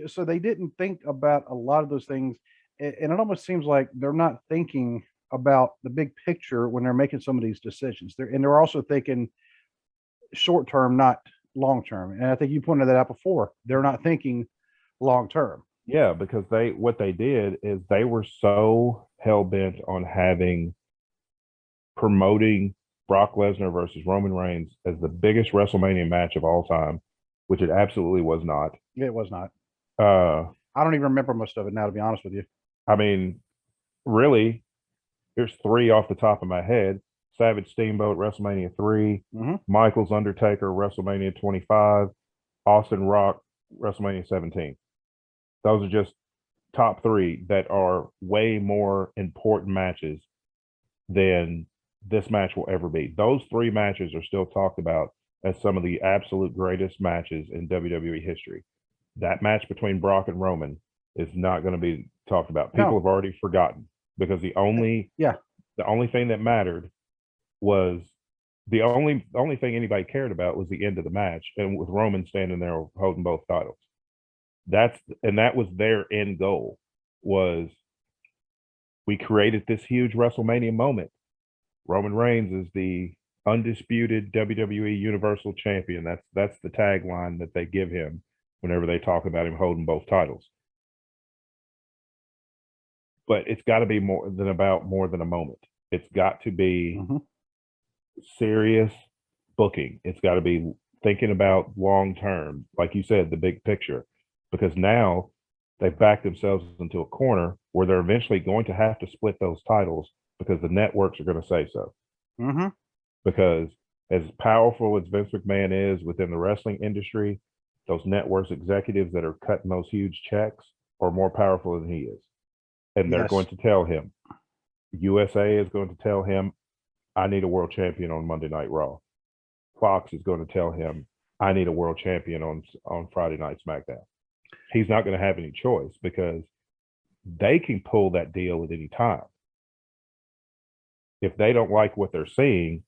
Speaker 1: so they didn't think about a lot of those things. And it almost seems like they're not thinking about the big picture when they're making some of these decisions. They're also thinking short term, not long term. And I think you pointed that out before. They're not thinking long term.
Speaker 2: Yeah, because what they did is they were so hell bent on promoting Brock Lesnar versus Roman Reigns as the biggest WrestleMania match of all time, which it absolutely was not.
Speaker 1: It was not. I don't even remember most of it now, to be honest with you.
Speaker 2: I mean, really, there's three off the top of my head: Savage Steamboat, WrestleMania 3, Michaels Undertaker, WrestleMania 25, Austin Rock, WrestleMania 17. Those are just top three that are way more important matches than this match will ever be. Those three matches are still talked about as some of the absolute greatest matches in WWE history. That match between Brock and Roman is not going to be talked about. People have already forgotten, because the only thing that mattered was the only thing anybody cared about was the end of the match, and with Roman standing there holding both titles. That was their end goal. Was we created this huge WrestleMania moment. Roman Reigns is the undisputed WWE Universal Champion. That's the tagline that they give him whenever they talk about him holding both titles. but it's got to be more than a moment. It's got to be serious booking. It's got to be thinking about long term, like you said, the big picture, because now they've backed themselves into a corner where they're eventually going to have to split those titles because the networks are going to say so. Because as powerful as Vince McMahon is within the wrestling industry, those networks executives that are cutting those huge checks are more powerful than he is. And they're going to tell him, USA is going to tell him, I need a world champion on Monday Night Raw. Fox is going to tell him, I need a world champion on Friday Night SmackDown. He's not going to have any choice because they can pull that deal at any time. If they don't like what they're seeing,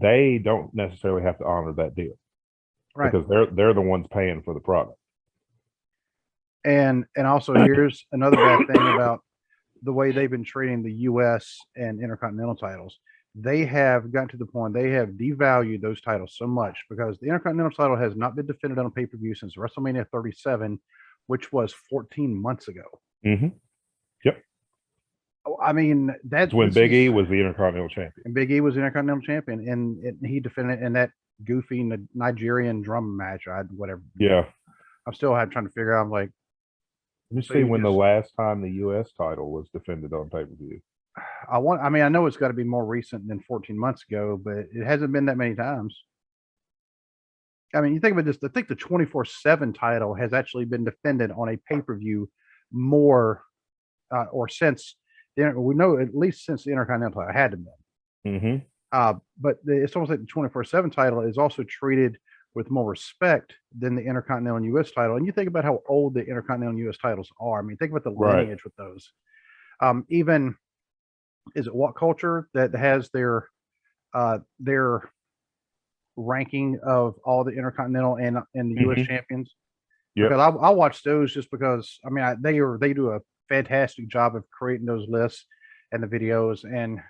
Speaker 2: they don't necessarily have to honor that deal, right? Because they're the ones paying for the product.
Speaker 1: And also, here's another bad thing about the way they've been treating the U.S. and Intercontinental titles. They have gotten to the point they have devalued those titles so much because the Intercontinental title has not been defended on a pay-per-view since WrestleMania 37, which was 14 months ago.
Speaker 2: Yep.
Speaker 1: I mean, that's
Speaker 2: when Big E was the Intercontinental champion.
Speaker 1: And Big E was the Intercontinental champion, and he defended in that goofy Nigerian drum match. Whatever.
Speaker 2: Yeah.
Speaker 1: I'm still trying to figure out. I'm like,
Speaker 2: let me see when the last time the U.S. title was defended on pay-per-view.
Speaker 1: I know it's got to be more recent than 14 months ago, but it hasn't been that many times. I mean, you think about this. I think the 24/7 title has actually been defended on a pay-per-view more, or since. We know at least since the Intercontinental title had to be. But it's almost like the 24/7 title is also treated with more respect than the Intercontinental and U.S. title. And you think about how old the Intercontinental and U.S. titles are. I mean, think about the lineage with those. Even, is it What Culture that has their ranking of all the Intercontinental and the U.S. champions? Because I watch those just because, I mean, they do a fantastic job of creating those lists and the videos, and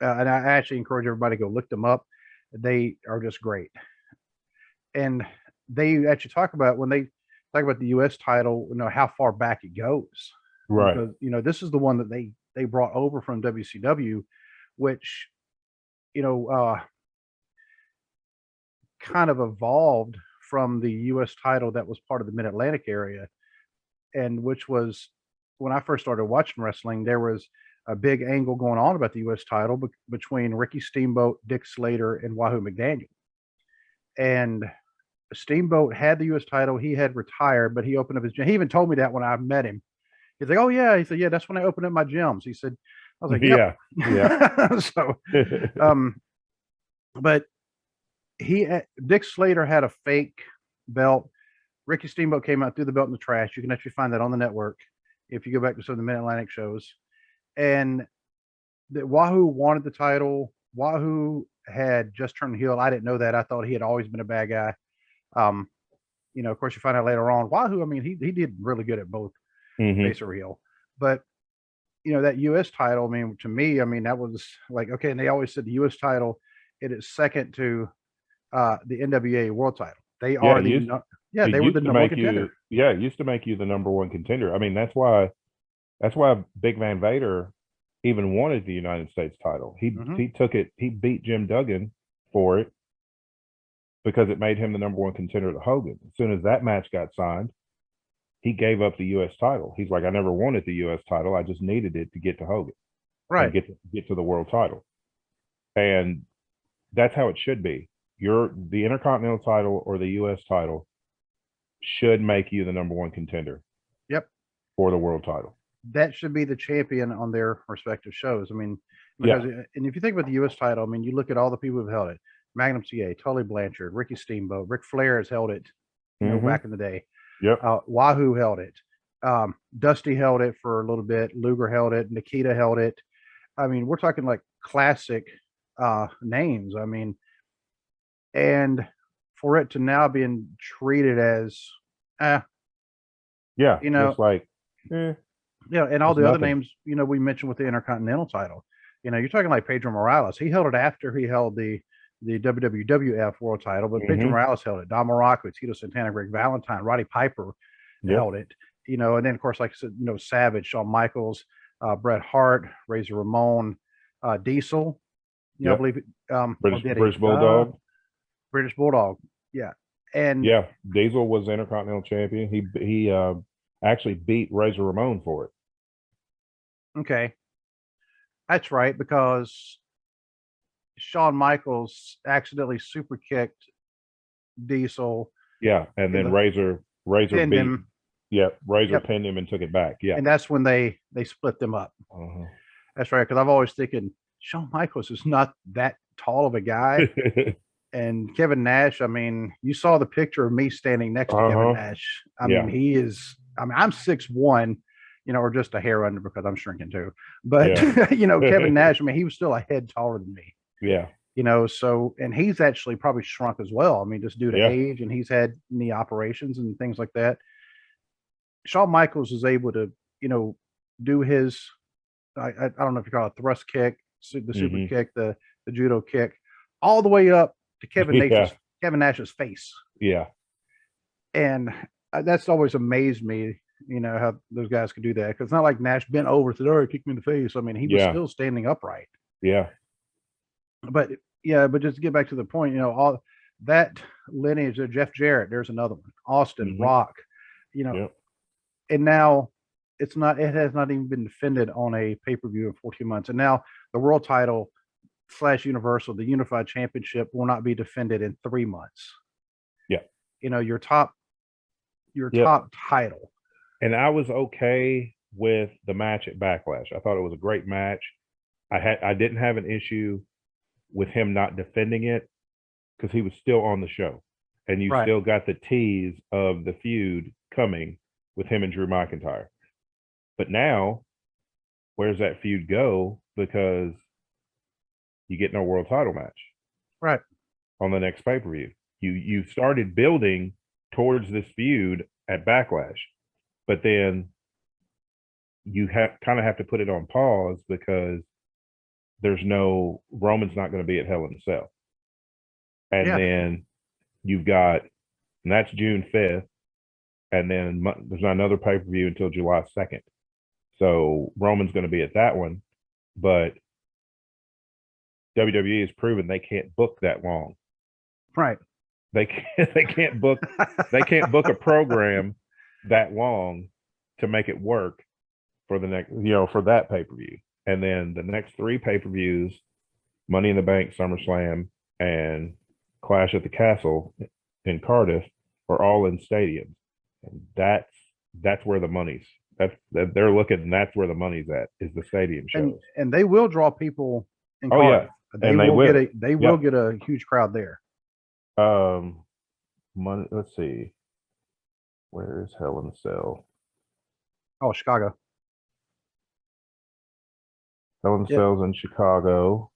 Speaker 1: I actually encourage everybody to go look them up. They are just great, and they actually talk about when they talk about the U.S. title, how far back it goes,
Speaker 2: right?
Speaker 1: Because this is the one that they brought over from WCW, which kind of evolved from the U.S. title that was part of the Mid-Atlantic area, and which was, when I first started watching wrestling, there was a big angle going on about the U.S. title between Ricky Steamboat, Dick Slater, and Wahoo McDaniel. And Steamboat had the U.S. title. He had retired, but he opened up his gym. He even told me that when I met him. He's like, "Oh yeah," he said, "Yeah, that's when I opened up my gyms." He said, "I was like, yep. Yeah." So, but Dick Slater had a fake belt. Ricky Steamboat came out, threw the belt in the trash. You can actually find that on the network if you go back to some of the Mid-Atlantic shows. And Wahoo wanted the title. Wahoo had just turned heel. I didn't know that. I thought he had always been a bad guy. Of course, you find out later on, Wahoo, I mean, he did really good at both face or heel. But, that U.S. title, I mean, to me, I mean, that was like, okay, and they always said the U.S. title, it is second to the NWA world title. They are they were the number one contender.
Speaker 2: It used to make you the number one contender. I mean, that's why Big Van Vader even wanted the United States title. He took it. He beat Jim Duggan for it because it made him the number one contender to Hogan. As soon as that match got signed, he gave up the U.S. title. He's like, I never wanted the U.S. title. I just needed it to get to Hogan,
Speaker 1: right?
Speaker 2: Get to the world title, and that's how it should be. The Intercontinental title or the U.S. title should make you the number one contender.
Speaker 1: Yep.
Speaker 2: For the world title.
Speaker 1: That should be the champion on their respective shows. I mean, because and if you think about the U.S. title, I mean, you look at all the people who've held it: Magnum CA, Tully Blanchard, Ricky Steamboat, Ric Flair has held it, back in the day.
Speaker 2: Yep.
Speaker 1: Wahoo held it. Dusty held it for a little bit. Luger held it. Nikita held it. I mean, we're talking like classic names. I mean, and for it to now being treated as,
Speaker 2: just like,
Speaker 1: and all the other names, we mentioned with the Intercontinental title, you're talking like Pedro Morales. He held it after he held the WWF world title, but Pedro Morales held it. Don Morocco, Tito Santana, Greg Valentine, Roddy Piper held it, and then of course, like I said, Savage, Shawn Michaels, Bret Hart, Razor Ramon, Diesel. I
Speaker 2: Yep.
Speaker 1: believe
Speaker 2: British Bulldog.
Speaker 1: British Bulldog. Yeah, and
Speaker 2: Yeah, Diesel was Intercontinental Champion. He actually beat Razor Ramon for it.
Speaker 1: okay, that's right, because Shawn Michaels accidentally super kicked Diesel.
Speaker 2: Yeah, and then Razor
Speaker 1: pinned
Speaker 2: beat.
Speaker 1: him.
Speaker 2: Yeah, Razor
Speaker 1: Yep.
Speaker 2: pinned him and took it back. Yeah,
Speaker 1: And that's when they split them up. That's right, because I've always thinking Shawn Michaels is not that tall of a guy. And Kevin Nash, I mean, you saw the picture of me standing next to Kevin Nash. I mean, he is, I mean, I'm 6'1", or just a hair under because I'm shrinking too. But, Kevin Nash, I mean, he was still a head taller than me.
Speaker 2: Yeah.
Speaker 1: So, and he's actually probably shrunk as well. I mean, just due to age, and he's had knee operations and things like that. Shawn Michaels is able to, do his, I don't know if you call it thrust kick, the super kick, the judo kick, all the way up to Kevin Nash's face.
Speaker 2: Yeah.
Speaker 1: And that's always amazed me, how those guys could do that. Because it's not like Nash bent over and said, "Oh, kick me in the face." I mean, he was still standing upright.
Speaker 2: Yeah.
Speaker 1: But just to get back to the point, all that lineage of Jeff Jarrett, there's another one, Austin, Rock, and now it has not even been defended on a pay-per-view in 14 months. And now the world title / Universal, the Unified Championship, will not be defended in 3 months.
Speaker 2: Yeah.
Speaker 1: Your top title.
Speaker 2: And I was okay with the match at Backlash. I thought it was a great match. I didn't have an issue with him not defending it because he was still on the show. And you still got the tease of the feud coming with him and Drew McIntyre. But now, where's that feud go? Because you get no world title match.
Speaker 1: Right.
Speaker 2: On the next pay-per-view. You started building towards this feud at Backlash, but then you kind of have to put it on pause because Roman's not going to be at Hell in a Cell. And then you've got, and that's June 5th, and then there's not another pay-per-view until July 2nd. So Roman's going to be at that one, but WWE has proven they can't book that long.
Speaker 1: Right.
Speaker 2: They can't book a program that long to make it work for the next, for that pay-per-view. And then the next 3 pay-per-views, Money in the Bank, SummerSlam, and Clash at the Castle in Cardiff, are all in stadiums. And that's where the money's. They're looking, and that's where the money's at, is the stadium shows.
Speaker 1: And they will draw people in Cardiff. They will get a huge crowd there.
Speaker 2: Let's see. Where is Hell in a Cell?
Speaker 1: Oh, Chicago.
Speaker 2: Hell in a Cell's in Chicago.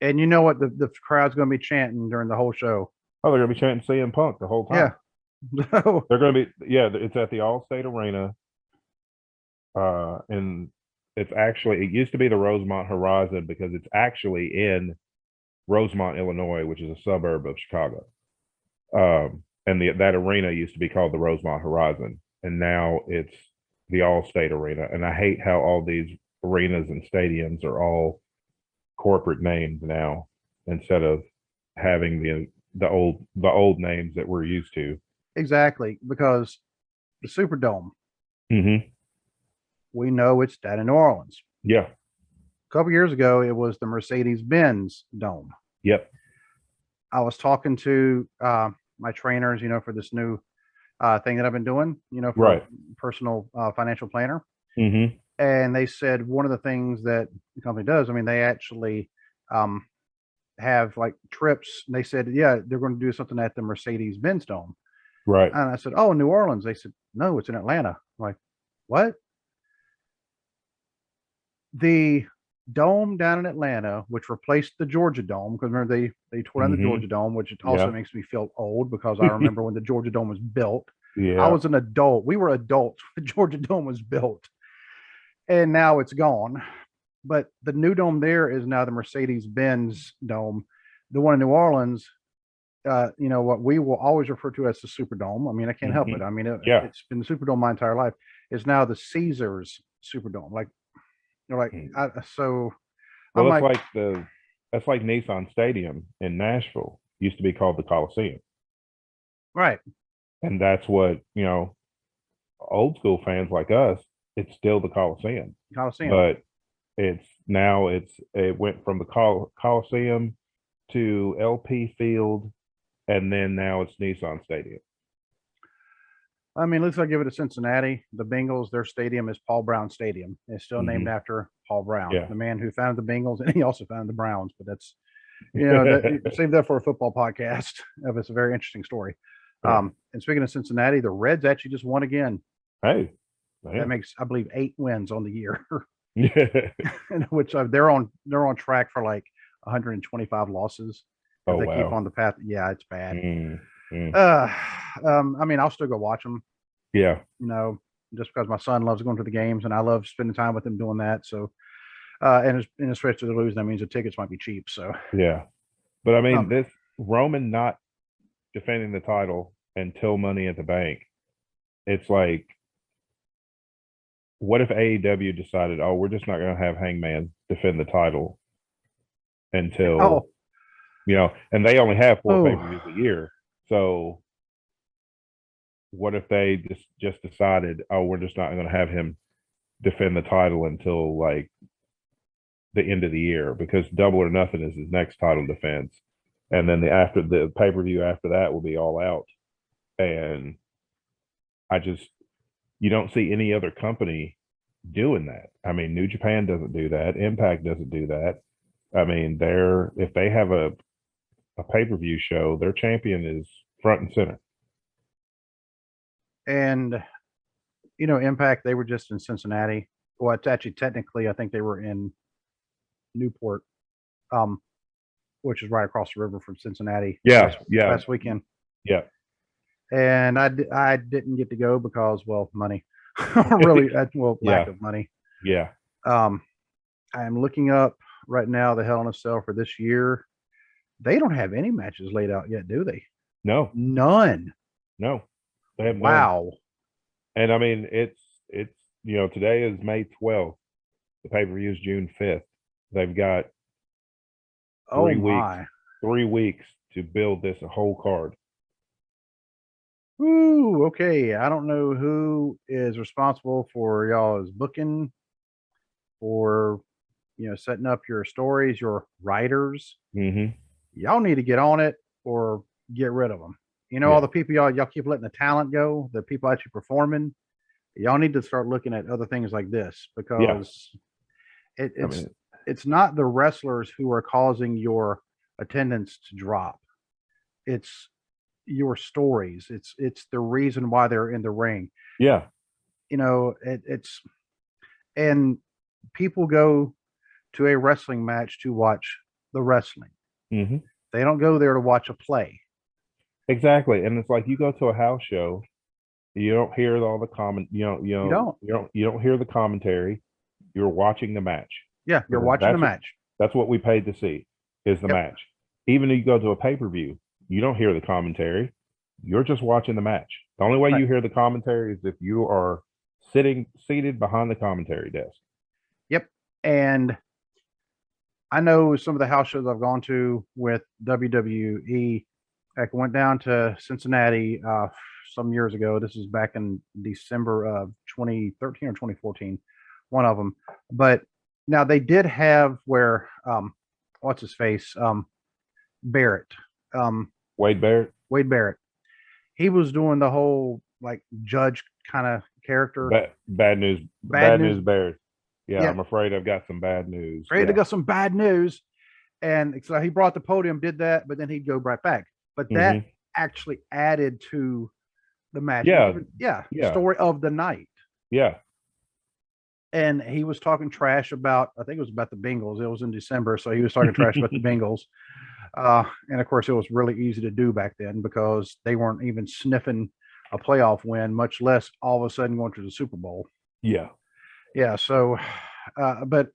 Speaker 1: And you know what the crowd's going to be chanting during the whole show?
Speaker 2: Oh, they're going to be chanting CM Punk the whole time.
Speaker 1: Yeah.
Speaker 2: They're going to be, it's at the Allstate Arena. And it used to be the Rosemont Horizon because it's actually in Rosemont, Illinois, which is a suburb of Chicago. And that arena used to be called the Rosemont Horizon, and now it's the Allstate Arena. And I hate how all these arenas and stadiums are all corporate names now instead of having the old names that we're used to.
Speaker 1: Exactly, because the Superdome, we know it's down in New Orleans.
Speaker 2: Yeah.
Speaker 1: A couple years ago, it was the Mercedes-Benz Dome.
Speaker 2: Yep.
Speaker 1: I was talking to my trainers, for this new thing that I've been doing, for personal financial planner. And they said one of the things that the company does, I mean, they actually have like trips. And they said, they're going to do something at the Mercedes-Benz Dome.
Speaker 2: Right.
Speaker 1: And I said, oh, New Orleans. They said, no, it's in Atlanta. I'm like, what? The dome down in Atlanta, which replaced the Georgia Dome, because remember they tore down the Georgia Dome, which also makes me feel old because I remember when the Georgia Dome was built.
Speaker 2: Yeah.
Speaker 1: I was an adult. We were adults when the Georgia Dome was built. And now it's gone. But the new dome there is now the Mercedes-Benz Dome. The one in New Orleans, what we will always refer to as the Superdome. I mean, I can't help it. I mean, it's been the Superdome my entire life. It's now the Caesars Superdome. Like, They're like, so I'm
Speaker 2: Well,
Speaker 1: like,
Speaker 2: that's like Nissan Stadium in Nashville used to be called the Coliseum,
Speaker 1: right,
Speaker 2: and that's what old school fans like us. It's still the Coliseum,
Speaker 1: Coliseum.
Speaker 2: but it went from the Coliseum to LP Field, and then now it's Nissan Stadium.
Speaker 1: I mean, let's not give it to Cincinnati. The Bengals, their stadium is Paul Brown Stadium. It's still named after Paul Brown,
Speaker 2: Yeah.
Speaker 1: the man who founded the Bengals, and he also founded the Browns. But that's, that, save that for a football podcast. It's a very interesting story.
Speaker 2: Yeah.
Speaker 1: And speaking of Cincinnati, the Reds actually just won again.
Speaker 2: Hey,
Speaker 1: that makes, I believe, 8 wins on the year,
Speaker 2: yeah.
Speaker 1: which they're on track for like 125 losses. If they keep on the path. Yeah, it's bad. I mean, I'll still go watch them.
Speaker 2: Yeah.
Speaker 1: Just because my son loves going to the games and I love spending time with him doing that. So, and especially to lose, that means the tickets might be cheap. So,
Speaker 2: yeah. But I mean, this Roman not defending the title until Money at the Bank, it's like, what if AEW decided, oh, we're just not going to have Hangman defend the title until, and they only have 4 pay-per-views a year. So what if they just decided, oh, we're just not going to have him defend the title until like the end of the year, because Double or Nothing is his next title defense, and then after the pay-per-view after that will be All Out. And you don't see any other company doing that. I mean, New Japan doesn't do that. Impact doesn't do that. I mean, if they have a pay-per-view show, their champion is front and center.
Speaker 1: And Impact, they were just in Cincinnati. Well, it's actually technically, I think they were in Newport, which is right across the river from Cincinnati.
Speaker 2: Yeah,
Speaker 1: last weekend.
Speaker 2: Yeah.
Speaker 1: And I didn't get to go because, well, money. Really, lack of money.
Speaker 2: Yeah.
Speaker 1: I'm looking up right now the Hell in a Cell for this year. They don't have any matches laid out yet, do they?
Speaker 2: No.
Speaker 1: None.
Speaker 2: No. They have
Speaker 1: wow.
Speaker 2: None. And I mean, it's today is May 12th. The pay-per-view is June 5th. They've got 3 weeks to build this whole card.
Speaker 1: Ooh, okay. I don't know who is responsible for y'all's booking, for setting up your stories, your writers. Y'all need to get on it or get rid of them. All the people y'all keep letting the talent go, the people actually performing. Y'all need to start looking at other things like this, because it's not the wrestlers who are causing your attendance to drop. It's your stories. It's the reason why they're in the ring.
Speaker 2: Yeah.
Speaker 1: And people go to a wrestling match to watch the wrestling. They don't go there to watch a play.
Speaker 2: Exactly. And it's like, you go to a house show, you don't hear all the you don't hear the commentary. You're watching the match.
Speaker 1: Yeah, you're watching the match.
Speaker 2: That's what we paid to see, is the match. Even if you go to a pay-per-view, you don't hear the commentary. You're just watching the match. The only way you hear the commentary is if you are seated behind the commentary desk. Yep.
Speaker 1: And I know some of the house shows I've gone to with WWE. I went down to Cincinnati some years ago. This is back in December of 2013 or 2014, one of them. But now they did have where, what's his face? Barrett.
Speaker 2: Wade Barrett.
Speaker 1: Wade Barrett. He was doing the whole like judge kind of character.
Speaker 2: Bad news Barrett. Yeah, I'm afraid I've got some bad news.
Speaker 1: I got some bad news. And so he brought the podium, did that, but then he'd go right back. But that actually added to the match. Story of the night.
Speaker 2: Yeah.
Speaker 1: And he was talking trash about, I think it was about the Bengals. It was in December, so he was talking trash about the Bengals. And of course, it was really easy to do back then because they weren't even sniffing a playoff win, much less all of a sudden going to the Super Bowl.
Speaker 2: Yeah.
Speaker 1: Yeah. So, but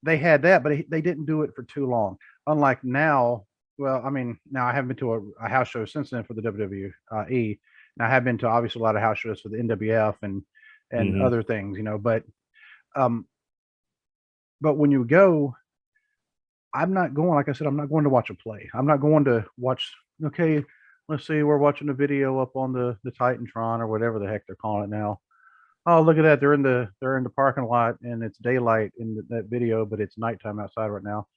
Speaker 1: they had that, but they didn't do it for too long. Unlike now, well, I mean, now I haven't been to a house show since then for the WWE. Now I have been to obviously a lot of house shows for the NWF and other things, but But when you go, I'm not going, like I said, I'm not going to watch a play. I'm not going to watch, okay, let's see, we're watching a video up on the Titantron or whatever the heck they're calling it now. Oh, look at that. They're in the parking lot and it's daylight in that video, but it's nighttime outside right now.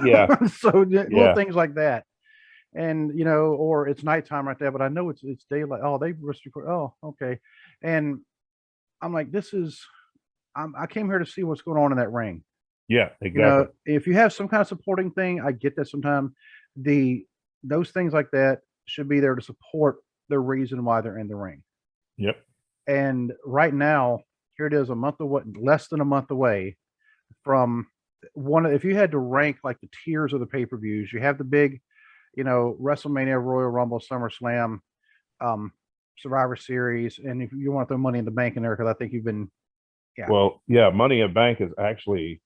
Speaker 2: Yeah.
Speaker 1: So little
Speaker 2: Yeah.
Speaker 1: things like that. And or it's nighttime right there, but I know it's daylight. Oh, they must record. Oh, okay. And I'm like, I came here to see what's going on in that ring.
Speaker 2: Yeah, exactly.
Speaker 1: If you have some kind of supporting thing, I get that sometimes the those things like that should be there to support the reason why they're in the ring.
Speaker 2: Yep.
Speaker 1: And right now, here it is, a month away, less than a month away from one. If you had to rank like the tiers of the pay-per-views, you have the big, WrestleMania, Royal Rumble, SummerSlam, um, Survivor Series, and if you want to throw Money in the Bank in there, because I think you've been, yeah,
Speaker 2: Well, yeah, Money in Bank is actually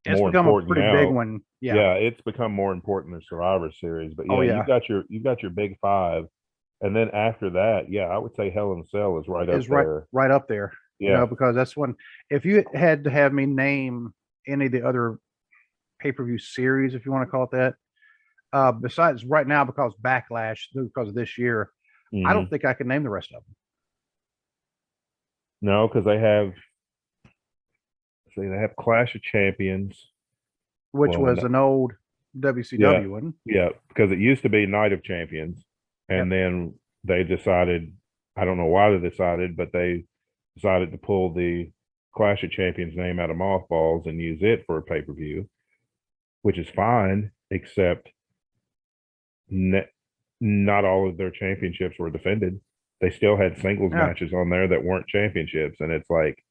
Speaker 1: it's
Speaker 2: more
Speaker 1: become a
Speaker 2: important
Speaker 1: pretty big
Speaker 2: now.
Speaker 1: one. Yeah.
Speaker 2: Yeah, it's become more important than Survivor Series. But
Speaker 1: Oh
Speaker 2: yeah,
Speaker 1: yeah.
Speaker 2: you've got your big five, and then after that, yeah, I would say Hell in a Cell is right up
Speaker 1: Is
Speaker 2: there.
Speaker 1: right up there.
Speaker 2: Yeah.
Speaker 1: Because that's one. If you had to have me name any of the other pay-per-view series, if you want to call it that, besides right now, because Backlash, because of this year, I don't
Speaker 2: Mm-hmm.
Speaker 1: think I can name the rest of them.
Speaker 2: No, because they have Clash of Champions.
Speaker 1: Which
Speaker 2: Well,
Speaker 1: was an old
Speaker 2: yeah,
Speaker 1: WCW one.
Speaker 2: yeah, because it used to be Night of Champions,
Speaker 1: Yep.
Speaker 2: and then they decided, I don't know why they decided, but they decided to pull the Clash of Champions name out of mothballs and use it for a pay-per-view, which is fine, except not all of their championships were defended. They still had singles
Speaker 1: Yeah.
Speaker 2: matches on there that weren't championships, and it's like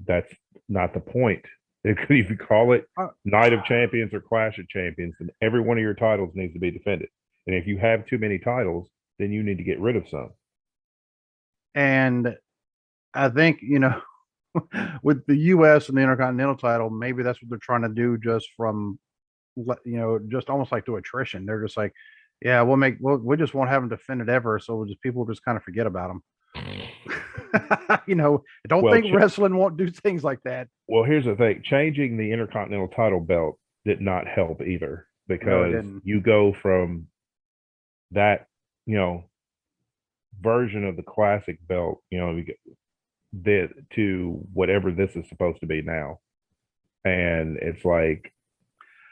Speaker 2: that's not the point. If you call it Night of Champions or Clash of Champions, then every one of your titles needs to be defended. And if you have too many titles, then you need to get rid of some.
Speaker 1: And I think, with the US and the Intercontinental title, maybe that's what they're trying to do just from, just almost like to attrition. They're just like, yeah, we just won't have them defended ever. So people just kind of forget about them. Don't think wrestling won't do things like that.
Speaker 2: Well, here's the thing: changing the Intercontinental title belt did not help either, because you go from that, version of the classic belt, to whatever this is supposed to be now, and it's like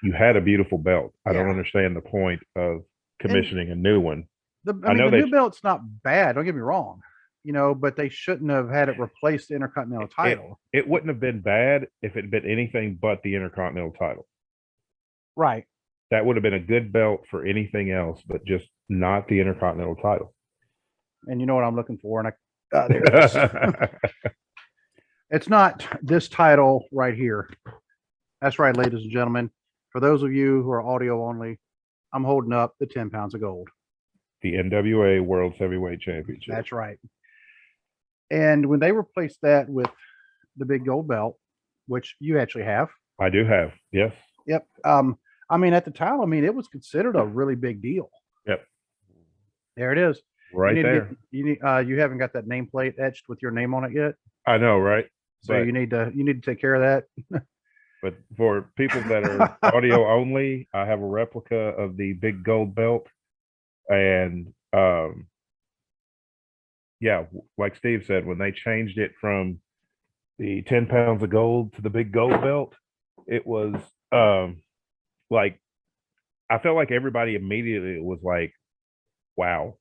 Speaker 2: you had a beautiful belt. I don't understand the point of commissioning a new one.
Speaker 1: The new belt's not bad. Don't get me wrong. But they shouldn't have had it replace the Intercontinental title.
Speaker 2: It wouldn't have been bad if it had been anything but the Intercontinental title.
Speaker 1: Right.
Speaker 2: That would have been a good belt for anything else, but just not the Intercontinental title.
Speaker 1: And you know what I'm looking for? And there it is. It's not this title right here. That's right, ladies and gentlemen. For those of you who are audio only, I'm holding up the 10 pounds of gold.
Speaker 2: The NWA World's Heavyweight Championship.
Speaker 1: That's right. And when they replaced that with the big gold belt, which you actually have.
Speaker 2: I do have, yes.
Speaker 1: Yep. At the time, it was considered a really big deal.
Speaker 2: Yep.
Speaker 1: There it is.
Speaker 2: Right there.
Speaker 1: You haven't got that nameplate etched with your name on it yet.
Speaker 2: I know, right?
Speaker 1: So you need to take care of that.
Speaker 2: But for people that are audio only, I have a replica of the big gold belt. And yeah, like Steve said, when they changed it from the 10 pounds of gold to the big gold belt, it was like, I felt like everybody immediately was like, wow,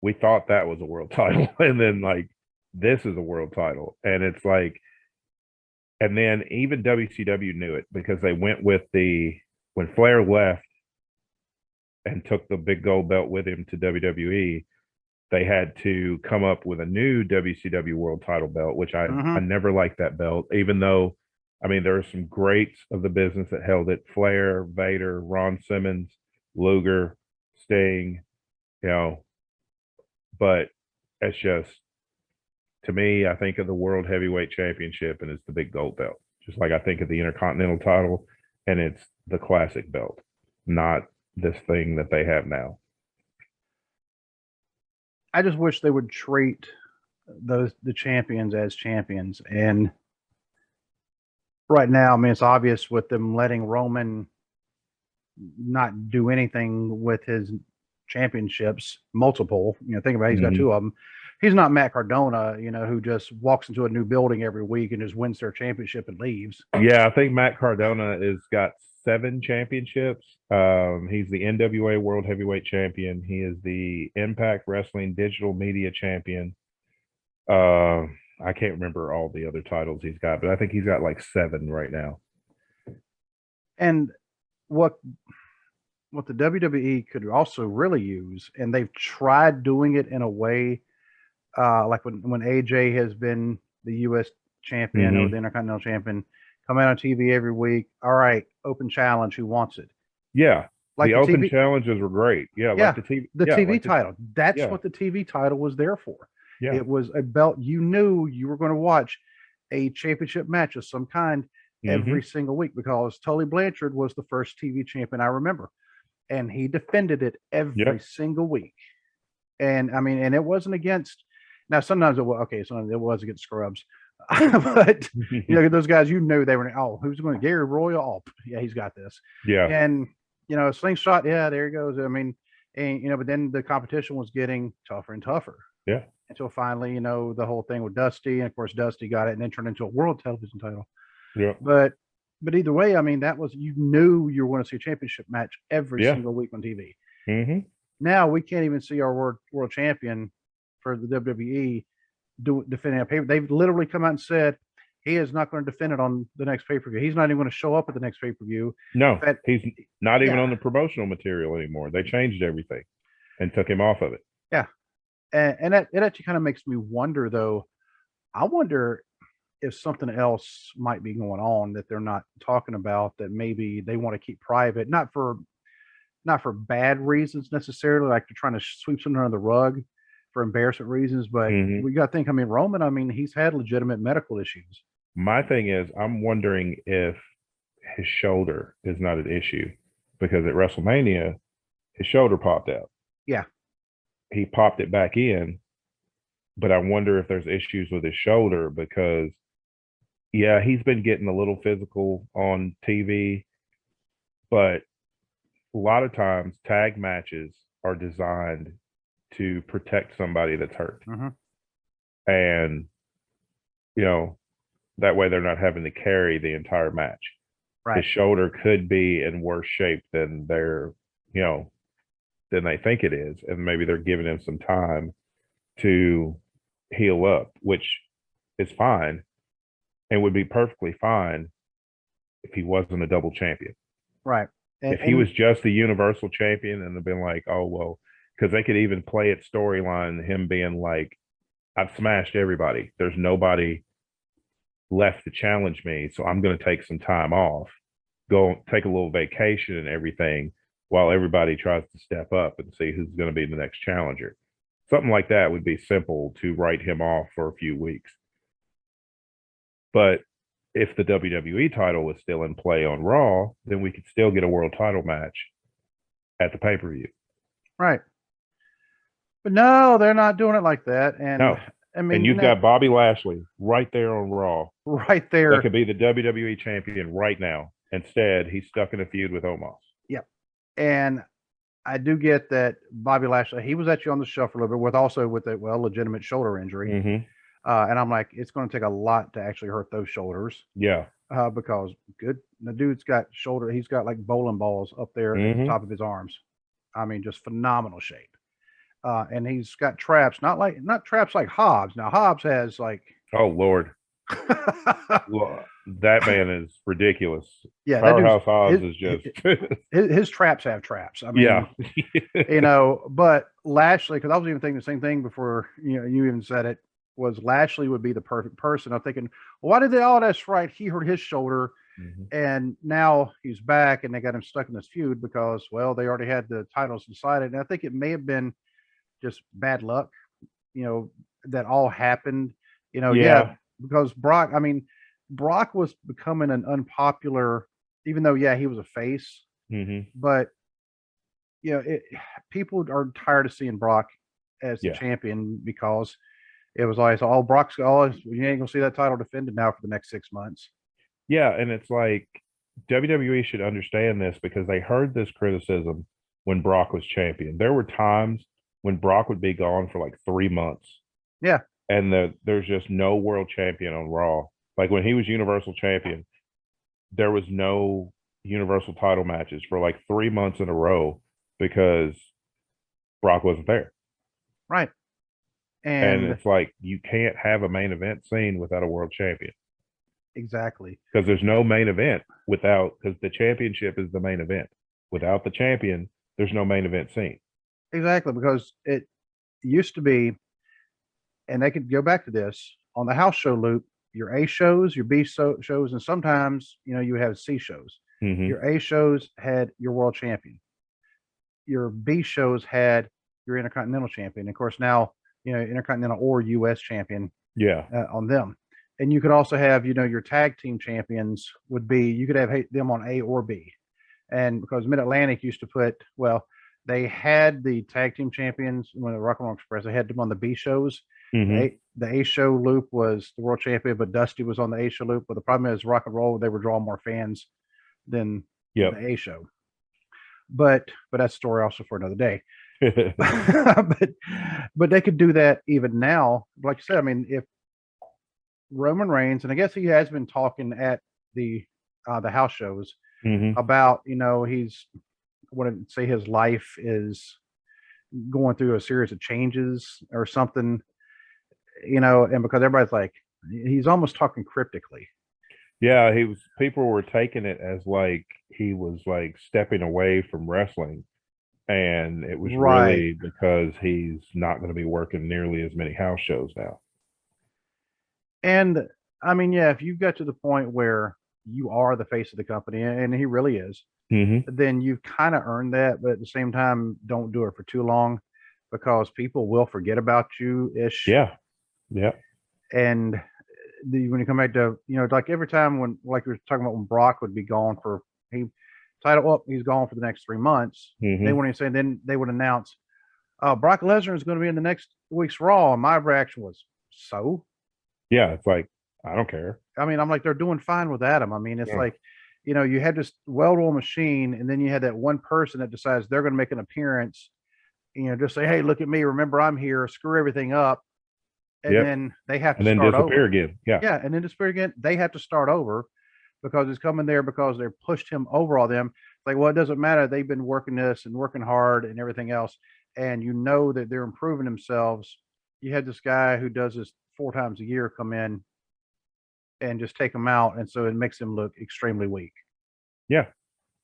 Speaker 2: we thought that was a world title. And then like, this is a world title. And it's like, and then even WCW knew it, because they went with when Flair left and took the big gold belt with him to WWE, they had to come up with a new WCW world title belt, which I never liked that belt, even though, there are some greats of the business that held it: Flair, Vader, Ron Simmons, Luger, Sting, but it's just, to me, I think of the World Heavyweight Championship and it's the big gold belt. Just like I think of the Intercontinental title and it's the classic belt, not this thing that they have now.
Speaker 1: I just wish they would treat the champions as champions. And right now, I mean, it's obvious with them letting Roman not do anything with his championships, multiple. Think about it, he's got
Speaker 2: Mhm.
Speaker 1: two of them. He's not Matt Cardona, who just walks into a new building every week and just wins their championship and leaves.
Speaker 2: Yeah, I think Matt Cardona has got 7 championships. He's the NWA World Heavyweight Champion. He is the Impact Wrestling Digital Media Champion. I can't remember all the other titles he's got, but I think he's got like 7 right now.
Speaker 1: And what the WWE could also really use, and they've tried doing it in a way, like when AJ has been the U.S. champion or the Intercontinental champion, come out on TV every week. All right, open challenge. Who wants it?
Speaker 2: Yeah,
Speaker 1: Like
Speaker 2: the
Speaker 1: the
Speaker 2: open
Speaker 1: TV,
Speaker 2: challenges were great. Yeah,
Speaker 1: yeah,
Speaker 2: like the TV,
Speaker 1: the
Speaker 2: yeah,
Speaker 1: TV
Speaker 2: like
Speaker 1: title. That's
Speaker 2: yeah,
Speaker 1: what the TV title was there for.
Speaker 2: yeah,
Speaker 1: It was a belt. You knew you were going to watch a championship match of some kind every single week because Tully Blanchard was the first TV champion I remember, and he defended it every
Speaker 2: yep,
Speaker 1: single week. And I mean, and it wasn't against. Now sometimes it was okay. Sometimes it was against scrubs, but those guys, they were. Oh, who's going to Gary Royal? Oh, yeah, he's got this.
Speaker 2: yeah,
Speaker 1: And slingshot. Yeah, there he goes. I mean, and but then the competition was getting tougher and tougher
Speaker 2: yeah,
Speaker 1: until finally, the whole thing with Dusty, and of course Dusty got it, and then turned into a world television title.
Speaker 2: yeah,
Speaker 1: But either way, I mean, that was you knew you were going to see a championship match every
Speaker 2: yeah.
Speaker 1: single week on TV.
Speaker 2: Hmm.
Speaker 1: Now we can't even see our world champion for the WWE defending a paper. They've literally come out and said he is not going to defend it on the next pay per view. He's not even going to show up at the next pay per view.
Speaker 2: No, he's not even
Speaker 1: Yeah,
Speaker 2: on the promotional material anymore. They changed everything and took him off of it.
Speaker 1: yeah, and that it actually kind of makes me wonder though. I wonder if something else might be going on that they're not talking about that maybe they want to keep private, not for bad reasons necessarily, like they're trying to sweep something under the rug for embarrassment reasons. But
Speaker 2: Hmm.
Speaker 1: we got to think. I mean, Roman. I mean, he's had legitimate medical issues.
Speaker 2: My thing is, I'm wondering if his shoulder is not an issue because at WrestleMania, his shoulder popped out.
Speaker 1: Yeah,
Speaker 2: He popped it back in, but I wonder if there's issues with his shoulder because, yeah, he's been getting a little physical on TV, but a lot of times tag matches are designed to protect somebody that's hurt.
Speaker 1: mm-hmm.
Speaker 2: And, you know, that way they're not having to carry the entire match.
Speaker 1: Right.
Speaker 2: His shoulder could be in worse shape than than they think it is. And maybe they're giving him some time to heal up, which is fine and would be perfectly fine if he wasn't a double champion.
Speaker 1: Right.
Speaker 2: If he was just the universal champion and they've been like, oh, well, because they could even play it storyline, him being like, I've smashed everybody. There's nobody left to challenge me. So I'm going to take some time off, go take a little vacation and everything while everybody tries to step up and see who's going to be the next challenger. Something like that would be simple to write him off for a few weeks. But if the WWE title was still in play on Raw, then we could still get a world title match at the pay-per-view.
Speaker 1: Right. But no, they're not doing it like that. And
Speaker 2: no.
Speaker 1: I mean,
Speaker 2: and you've got Bobby Lashley right there on Raw.
Speaker 1: Right there.
Speaker 2: That could be the WWE champion right now. Instead, he's stuck in a feud with Omos.
Speaker 1: Yep. And I do get that Bobby Lashley, he was actually on the show for a little bit with a legitimate shoulder injury.
Speaker 2: Mm-hmm.
Speaker 1: And I'm like, it's going to take a lot to actually hurt those shoulders.
Speaker 2: Yeah.
Speaker 1: Because the dude's got he's got like bowling balls up there at the top of his arms. I mean, just phenomenal shape. And he's got traps, not traps like Hobbs. Now Hobbs has like,
Speaker 2: oh Lord, well, that man is ridiculous.
Speaker 1: Yeah,
Speaker 2: Powerhouse Hobbs is just
Speaker 1: his traps have traps. I mean,
Speaker 2: yeah,
Speaker 1: but Lashley, because I was even thinking the same thing before you even said it, was Lashley would be the perfect person. I'm thinking, well, why did they? Oh, that's right, he hurt his shoulder. And now he's back, and they got him stuck in this feud because, well, they already had the titles decided. And I think it may have been just bad luck, that all happened. Yeah, because Brock was becoming an unpopular, even though, yeah, he was a face, but people are tired of seeing Brock as the champion because it was always, you ain't gonna see that title defended now for the next 6 months.
Speaker 2: Yeah, and it's like WWE should understand this because they heard this criticism when Brock was champion. There were times when Brock would be gone for like 3 months,
Speaker 1: Yeah,
Speaker 2: and there's just no world champion on Raw. Like when he was Universal Champion, there was no Universal title matches for like 3 months in a row because Brock wasn't there.
Speaker 1: right.
Speaker 2: And
Speaker 1: And
Speaker 2: it's like you can't have a main event scene without a world champion
Speaker 1: exactly,
Speaker 2: because there's no main event without because the championship is the main event. Without the champion, there's no main event scene.
Speaker 1: exactly, because it used to be, and they could go back to this on the house show loop. Your A shows, your shows, and sometimes you have C shows.
Speaker 2: Mm-hmm.
Speaker 1: Your A shows had your world champion. Your B shows had your intercontinental champion. Of course, now intercontinental or U.S. champion
Speaker 2: Yeah.
Speaker 1: on them. And you could also have your tag team champions would be you could have them on A or B. And because Mid Atlantic used to put they had the tag team champions when the Rock and Roll Express. They had them on the B shows.
Speaker 2: Mm-hmm.
Speaker 1: The A show loop was the world champion, but Dusty was on the A show loop. But the problem is Rock and Roll, they were drawing more fans than
Speaker 2: Yep.
Speaker 1: the A show. But that's a story also for another day. but they could do that even now. Like you said, I mean, if Roman Reigns, and I guess he has been talking at the house shows
Speaker 2: Mm-hmm.
Speaker 1: about he's I wouldn't say his life is going through a series of changes or something, and because everybody's like he's almost talking cryptically.
Speaker 2: Yeah, he was. People were taking it as like he was like stepping away from wrestling, and it was
Speaker 1: Right.
Speaker 2: really because he's not going to be working nearly as many house shows now.
Speaker 1: And I mean, yeah, if you got to the point where you are the face of the company, and he really is,
Speaker 2: Mm-hmm.
Speaker 1: then you've kind of earned that. But at the same time, don't do it for too long because people will forget about you ish.
Speaker 2: Yeah, yeah.
Speaker 1: And when you come back to, like every time when, like we were talking about when Brock would be gone for, he title up, he's gone for the next 3 months. They
Speaker 2: Mm-hmm.
Speaker 1: wouldn't even say, then they would announce, Brock Lesnar is going to be in the next week's Raw. And my reaction was, so?
Speaker 2: Yeah, it's like I don't care.
Speaker 1: I mean, I'm like, they're doing fine with Adam. I mean, it's
Speaker 2: Yeah.
Speaker 1: like, you had this well-oiled machine, and then you had that one person that decides they're going to make an appearance, just say, hey, look at me. Remember, I'm here. Screw everything up. And
Speaker 2: Yep.
Speaker 1: then they have
Speaker 2: And
Speaker 1: to
Speaker 2: then
Speaker 1: start
Speaker 2: disappear
Speaker 1: over.
Speaker 2: again. Yeah.
Speaker 1: Yeah. And then disappear again. They have to start over because it's coming there because they've pushed him over all them. It's like, well, it doesn't matter. They've been working this and working hard and everything else. And that they're improving themselves. You had this guy who does this 4 times a year come in and just take them out. And so it makes him look extremely weak.
Speaker 2: Yeah.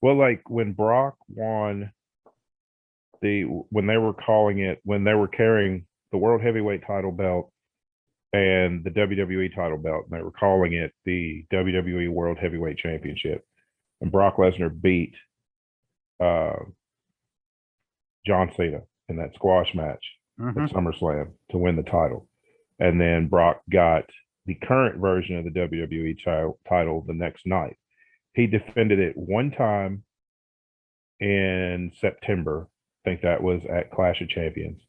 Speaker 2: Well, like when Brock won when they were calling it, when they were carrying the World Heavyweight title belt and the WWE title belt, and they were calling it the WWE World Heavyweight Championship. And Brock Lesnar beat uh, John Cena in that squash match
Speaker 1: Mm-hmm.
Speaker 2: at SummerSlam to win the title. And then Brock got the current version of the WWE title the next night. He defended it one time in September. I think that was at Clash of Champions.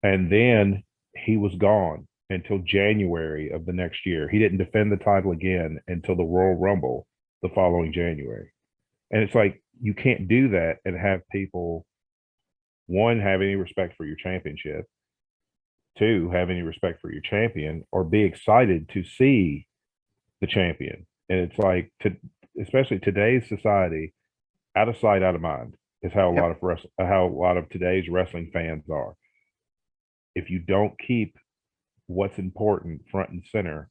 Speaker 2: And then he was gone until January of the next year. He didn't defend the title again until the Royal Rumble the following January. And it's like, you can't do that and have people, one, have any respect for your championship, two, have any respect for your champion, or be excited to see the champion. And it's like, especially today's society, out of sight, out of mind is how a lot of today's wrestling fans are. If you don't keep what's important front and center,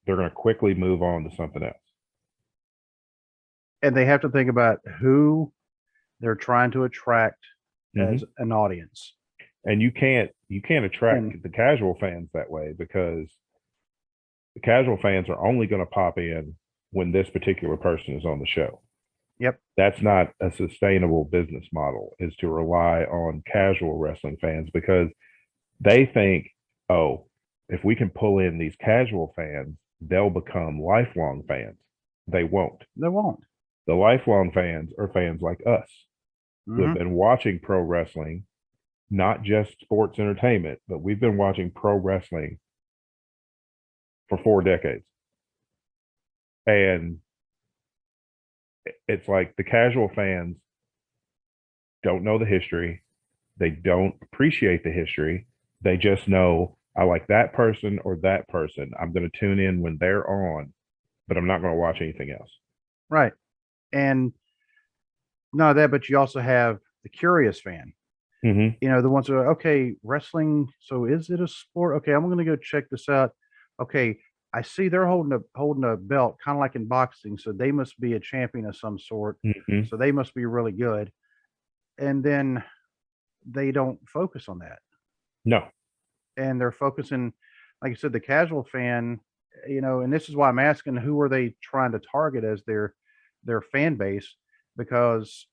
Speaker 2: they're going to quickly move on to something else.
Speaker 1: And they have to think about who they're trying to attract as an audience.
Speaker 2: And you can't attract the casual fans that way because the casual fans are only going to pop in when this particular person is on the show.
Speaker 1: Yep.
Speaker 2: That's not a sustainable business model, is to rely on casual wrestling fans because they think, oh, if we can pull in these casual fans, they'll become lifelong fans. They won't.
Speaker 1: They won't.
Speaker 2: The lifelong fans are fans like us who have been watching pro wrestling, not just sports entertainment, but we've been watching pro wrestling for 4 decades. And it's like the casual fans don't know the history. They don't appreciate the history. They just know I like that person or that person. I'm going to tune in when they're on, but I'm not going to watch anything else.
Speaker 1: Right. And not that, but you also have the curious fan.
Speaker 2: Mm-hmm.
Speaker 1: You know, the ones who are, okay, wrestling. So is it a sport? Okay, I'm going to go check this out. Okay, I see they're holding a belt, kind of like in boxing. So they must be a champion of some sort.
Speaker 2: Mm-hmm.
Speaker 1: So they must be really good. And then they don't focus on that.
Speaker 2: No.
Speaker 1: And they're focusing, like I said, the casual fan. You know, and this is why I'm asking, who are they trying to target as their fan base? Because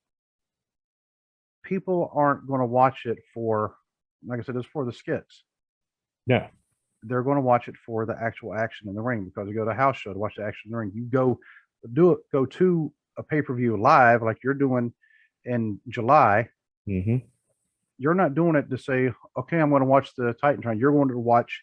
Speaker 1: people aren't going to watch it for, like I said, it's for the skits.
Speaker 2: No.
Speaker 1: They're going to watch it for the actual action in the ring, because you go to a house show to watch the action in the ring. You go to a pay-per-view live like you're doing in July.
Speaker 2: Mm-hmm.
Speaker 1: You're not doing it to say, okay, I'm going to watch the Titantron. You're going to watch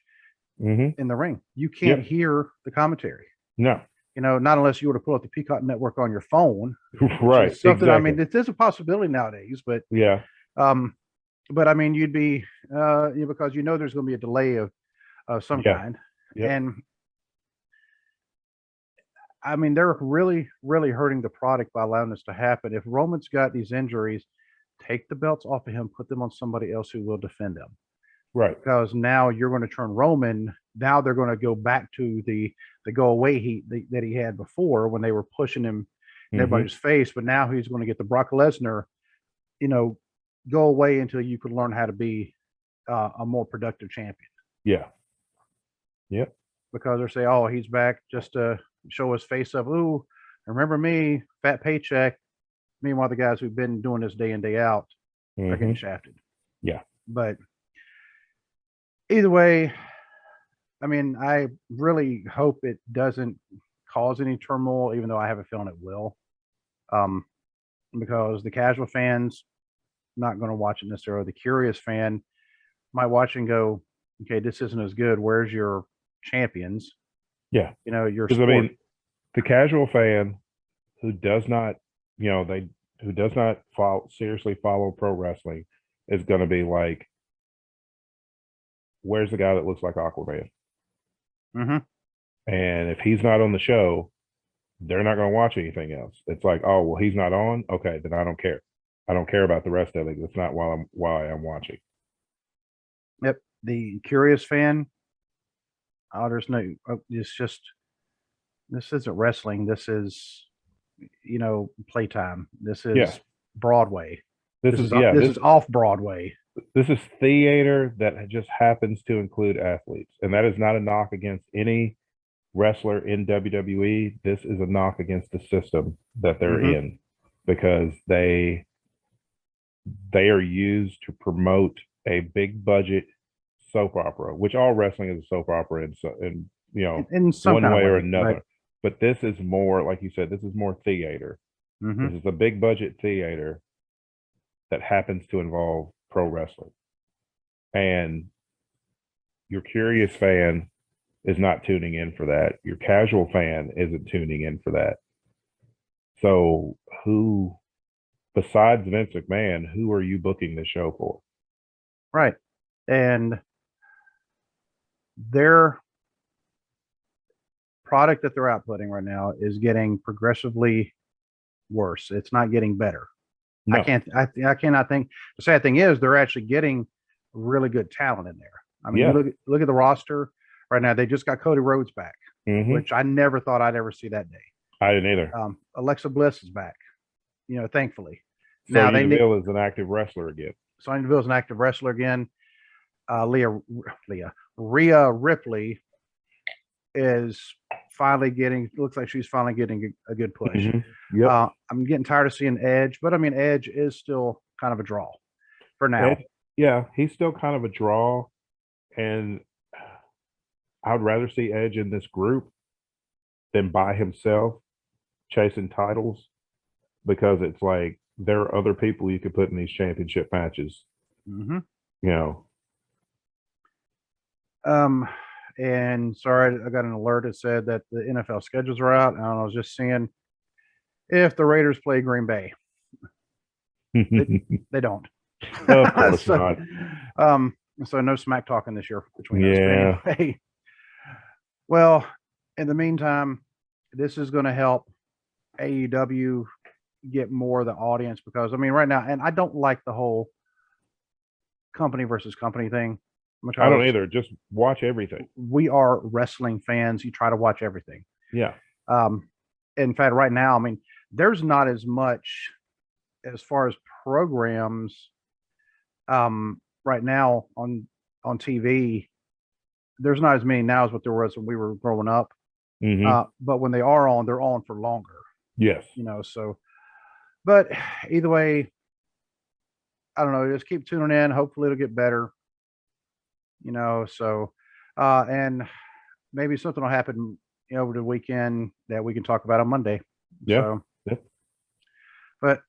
Speaker 2: Mm-hmm.
Speaker 1: in the ring. You can't
Speaker 2: Yep.
Speaker 1: hear the commentary.
Speaker 2: No.
Speaker 1: You know, not unless you were to pull up the Peacock Network on your phone, which
Speaker 2: Right.
Speaker 1: is something.
Speaker 2: Exactly.
Speaker 1: I mean, there's a possibility nowadays, but
Speaker 2: Yeah.
Speaker 1: but I mean, you'd be because you know there's going to be a delay of some
Speaker 2: Yeah.
Speaker 1: kind,
Speaker 2: Yep.
Speaker 1: and I mean they're really really hurting the product by allowing this to happen. If Roman's got these injuries, take the belts off of him, put them on somebody else who will defend them.
Speaker 2: Right.
Speaker 1: Because now you're going to turn Roman. Now they're going to go back to the go away heat that he had before when they were pushing him in
Speaker 2: Mm-hmm.
Speaker 1: everybody's face. But now he's going to get the Brock Lesnar, you know, go away until you can learn how to be a more productive champion.
Speaker 2: Yeah. Yep.
Speaker 1: Because they're saying, oh, he's back just to show his face up. Ooh, remember me, fat paycheck. Meanwhile, the guys who've been doing this day in, day out are getting
Speaker 2: Mm-hmm.
Speaker 1: shafted.
Speaker 2: Yeah.
Speaker 1: But either way, I mean, I really hope it doesn't cause any turmoil, even though I have a feeling it will. Because the casual fans not going to watch it necessarily. The curious fan might watch and go, okay, this isn't as good. Where's your champions?
Speaker 2: Yeah.
Speaker 1: You know, your
Speaker 2: Because
Speaker 1: sport.
Speaker 2: I mean, the casual fan who does not, who does not seriously follow pro wrestling is going to be like, where's the guy that looks like Aquaman?
Speaker 1: Mm-hmm.
Speaker 2: And if he's not on the show, they're not going to watch anything else. It's like, oh, well, he's not on. Okay, then I don't care. I don't care about the rest of it. That's not why I'm watching.
Speaker 1: Yep. The curious fan. Oh, there's no. It's just this isn't wrestling. This is, you know, playtime. This is
Speaker 2: Yeah.
Speaker 1: Broadway.
Speaker 2: This
Speaker 1: This
Speaker 2: is
Speaker 1: is off Broadway.
Speaker 2: this is theater that just happens to include athletes, and that is not a knock against any wrestler in WWE. This is a knock against the system that they're
Speaker 1: Mhm.
Speaker 2: in, because they are used to promote a big budget soap opera, which all wrestling is a soap opera in
Speaker 1: In some
Speaker 2: one
Speaker 1: kind of
Speaker 2: way or
Speaker 1: way,
Speaker 2: another.
Speaker 1: right?
Speaker 2: But this is more, like you said, this is more theater.
Speaker 1: Mhm.
Speaker 2: This is a big budget theater that happens to involve pro wrestling. And your curious fan is not tuning in for that. Your casual fan isn't tuning in for that. So who, besides Vince McMahon, who are you booking this show for?
Speaker 1: Right. And their product that they're outputting right now is getting progressively worse. It's not getting better.
Speaker 2: No.
Speaker 1: I cannot think. The sad thing is they're actually getting really good talent in there. I mean,
Speaker 2: Yeah.
Speaker 1: you look at the roster right now. They just got Cody Rhodes back,
Speaker 2: Mhm.
Speaker 1: which I never thought I'd ever see that day.
Speaker 2: I didn't either.
Speaker 1: Alexa Bliss is back, you know, thankfully.
Speaker 2: So
Speaker 1: Now they need
Speaker 2: Deville is an active wrestler again.
Speaker 1: Sonya Deville's an active wrestler again. Rhea Ripley is finally looks like she's finally getting a good push.
Speaker 2: Mhm. Yep.
Speaker 1: I'm getting tired of seeing Edge, but I mean, Edge is still kind of a draw for now.
Speaker 2: Edge, yeah, he's still kind of a draw, and I would rather see Edge in this group than by himself chasing titles, because it's like there are other people you could put in these championship matches.
Speaker 1: Mm-hmm.
Speaker 2: You know.
Speaker 1: and sorry, I got an alert that said that the NFL schedules are out. And I was just seeing if the Raiders play Green Bay. They don't.
Speaker 2: Of course
Speaker 1: so,
Speaker 2: not.
Speaker 1: So no smack talking this year between us.
Speaker 2: Yeah.
Speaker 1: But anyway, well, in the meantime, this is going to help AEW get more of the audience because I mean, right now, and I don't like the whole company versus company thing.
Speaker 2: I don't either. Just watch everything.
Speaker 1: We are wrestling fans. You try to watch everything.
Speaker 2: Yeah.
Speaker 1: In fact, right now, I mean, there's not as much as far as programs right now on TV. There's not as many now as what there was when we were growing up. But when they are on, they're on for longer.
Speaker 2: Yes.
Speaker 1: So, but either way, I don't know. Just keep tuning in. Hopefully it'll get better. So, and maybe something will happen, over the weekend that we can talk about on Monday.
Speaker 2: Yeah.
Speaker 1: So,
Speaker 2: yeah.
Speaker 1: But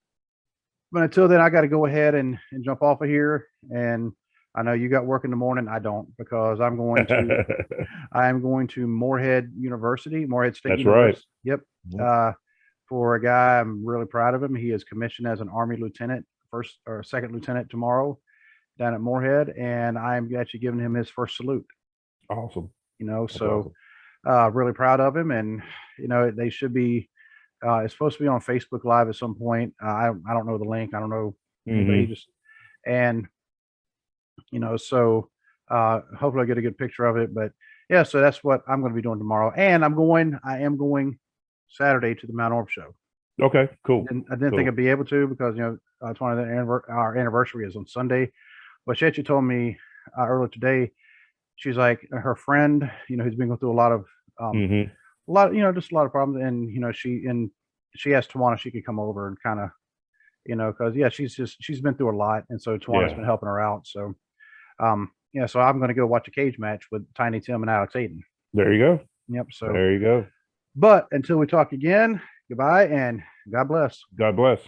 Speaker 1: until then, I got to go ahead and jump off of here. And I know you got work in the morning. I don't, because I'm going to Morehead State
Speaker 2: That's
Speaker 1: University.
Speaker 2: Right.
Speaker 1: Yep. For a guy, I'm really proud of him. He is commissioned as an Army lieutenant, first or second lieutenant tomorrow down at Morehead. And I'm actually giving him his first salute.
Speaker 2: Awesome.
Speaker 1: So really proud of him. And, they should be, it's supposed to be on Facebook Live at some point. I don't know the link. I don't know. So hopefully I'll get a good picture of it. But yeah, so that's what I'm going to be doing tomorrow. And I am going Saturday to the Mount Orb show.
Speaker 2: Okay, cool.
Speaker 1: I didn't think I'd be able to because, it's one of our anniversary is on Sunday. But she actually told me earlier today, she's like her friend, who's been going through a lot of just a lot of problems. And, she asked Tawana if she could come over and kind of, because she's been through a lot. And so Tawana's been helping her out. So, so I'm going to go watch a cage match with Tiny Tim and Alex Aiden.
Speaker 2: There you go.
Speaker 1: Yep. So
Speaker 2: there you go.
Speaker 1: But until we talk again, goodbye and God bless.
Speaker 2: God bless.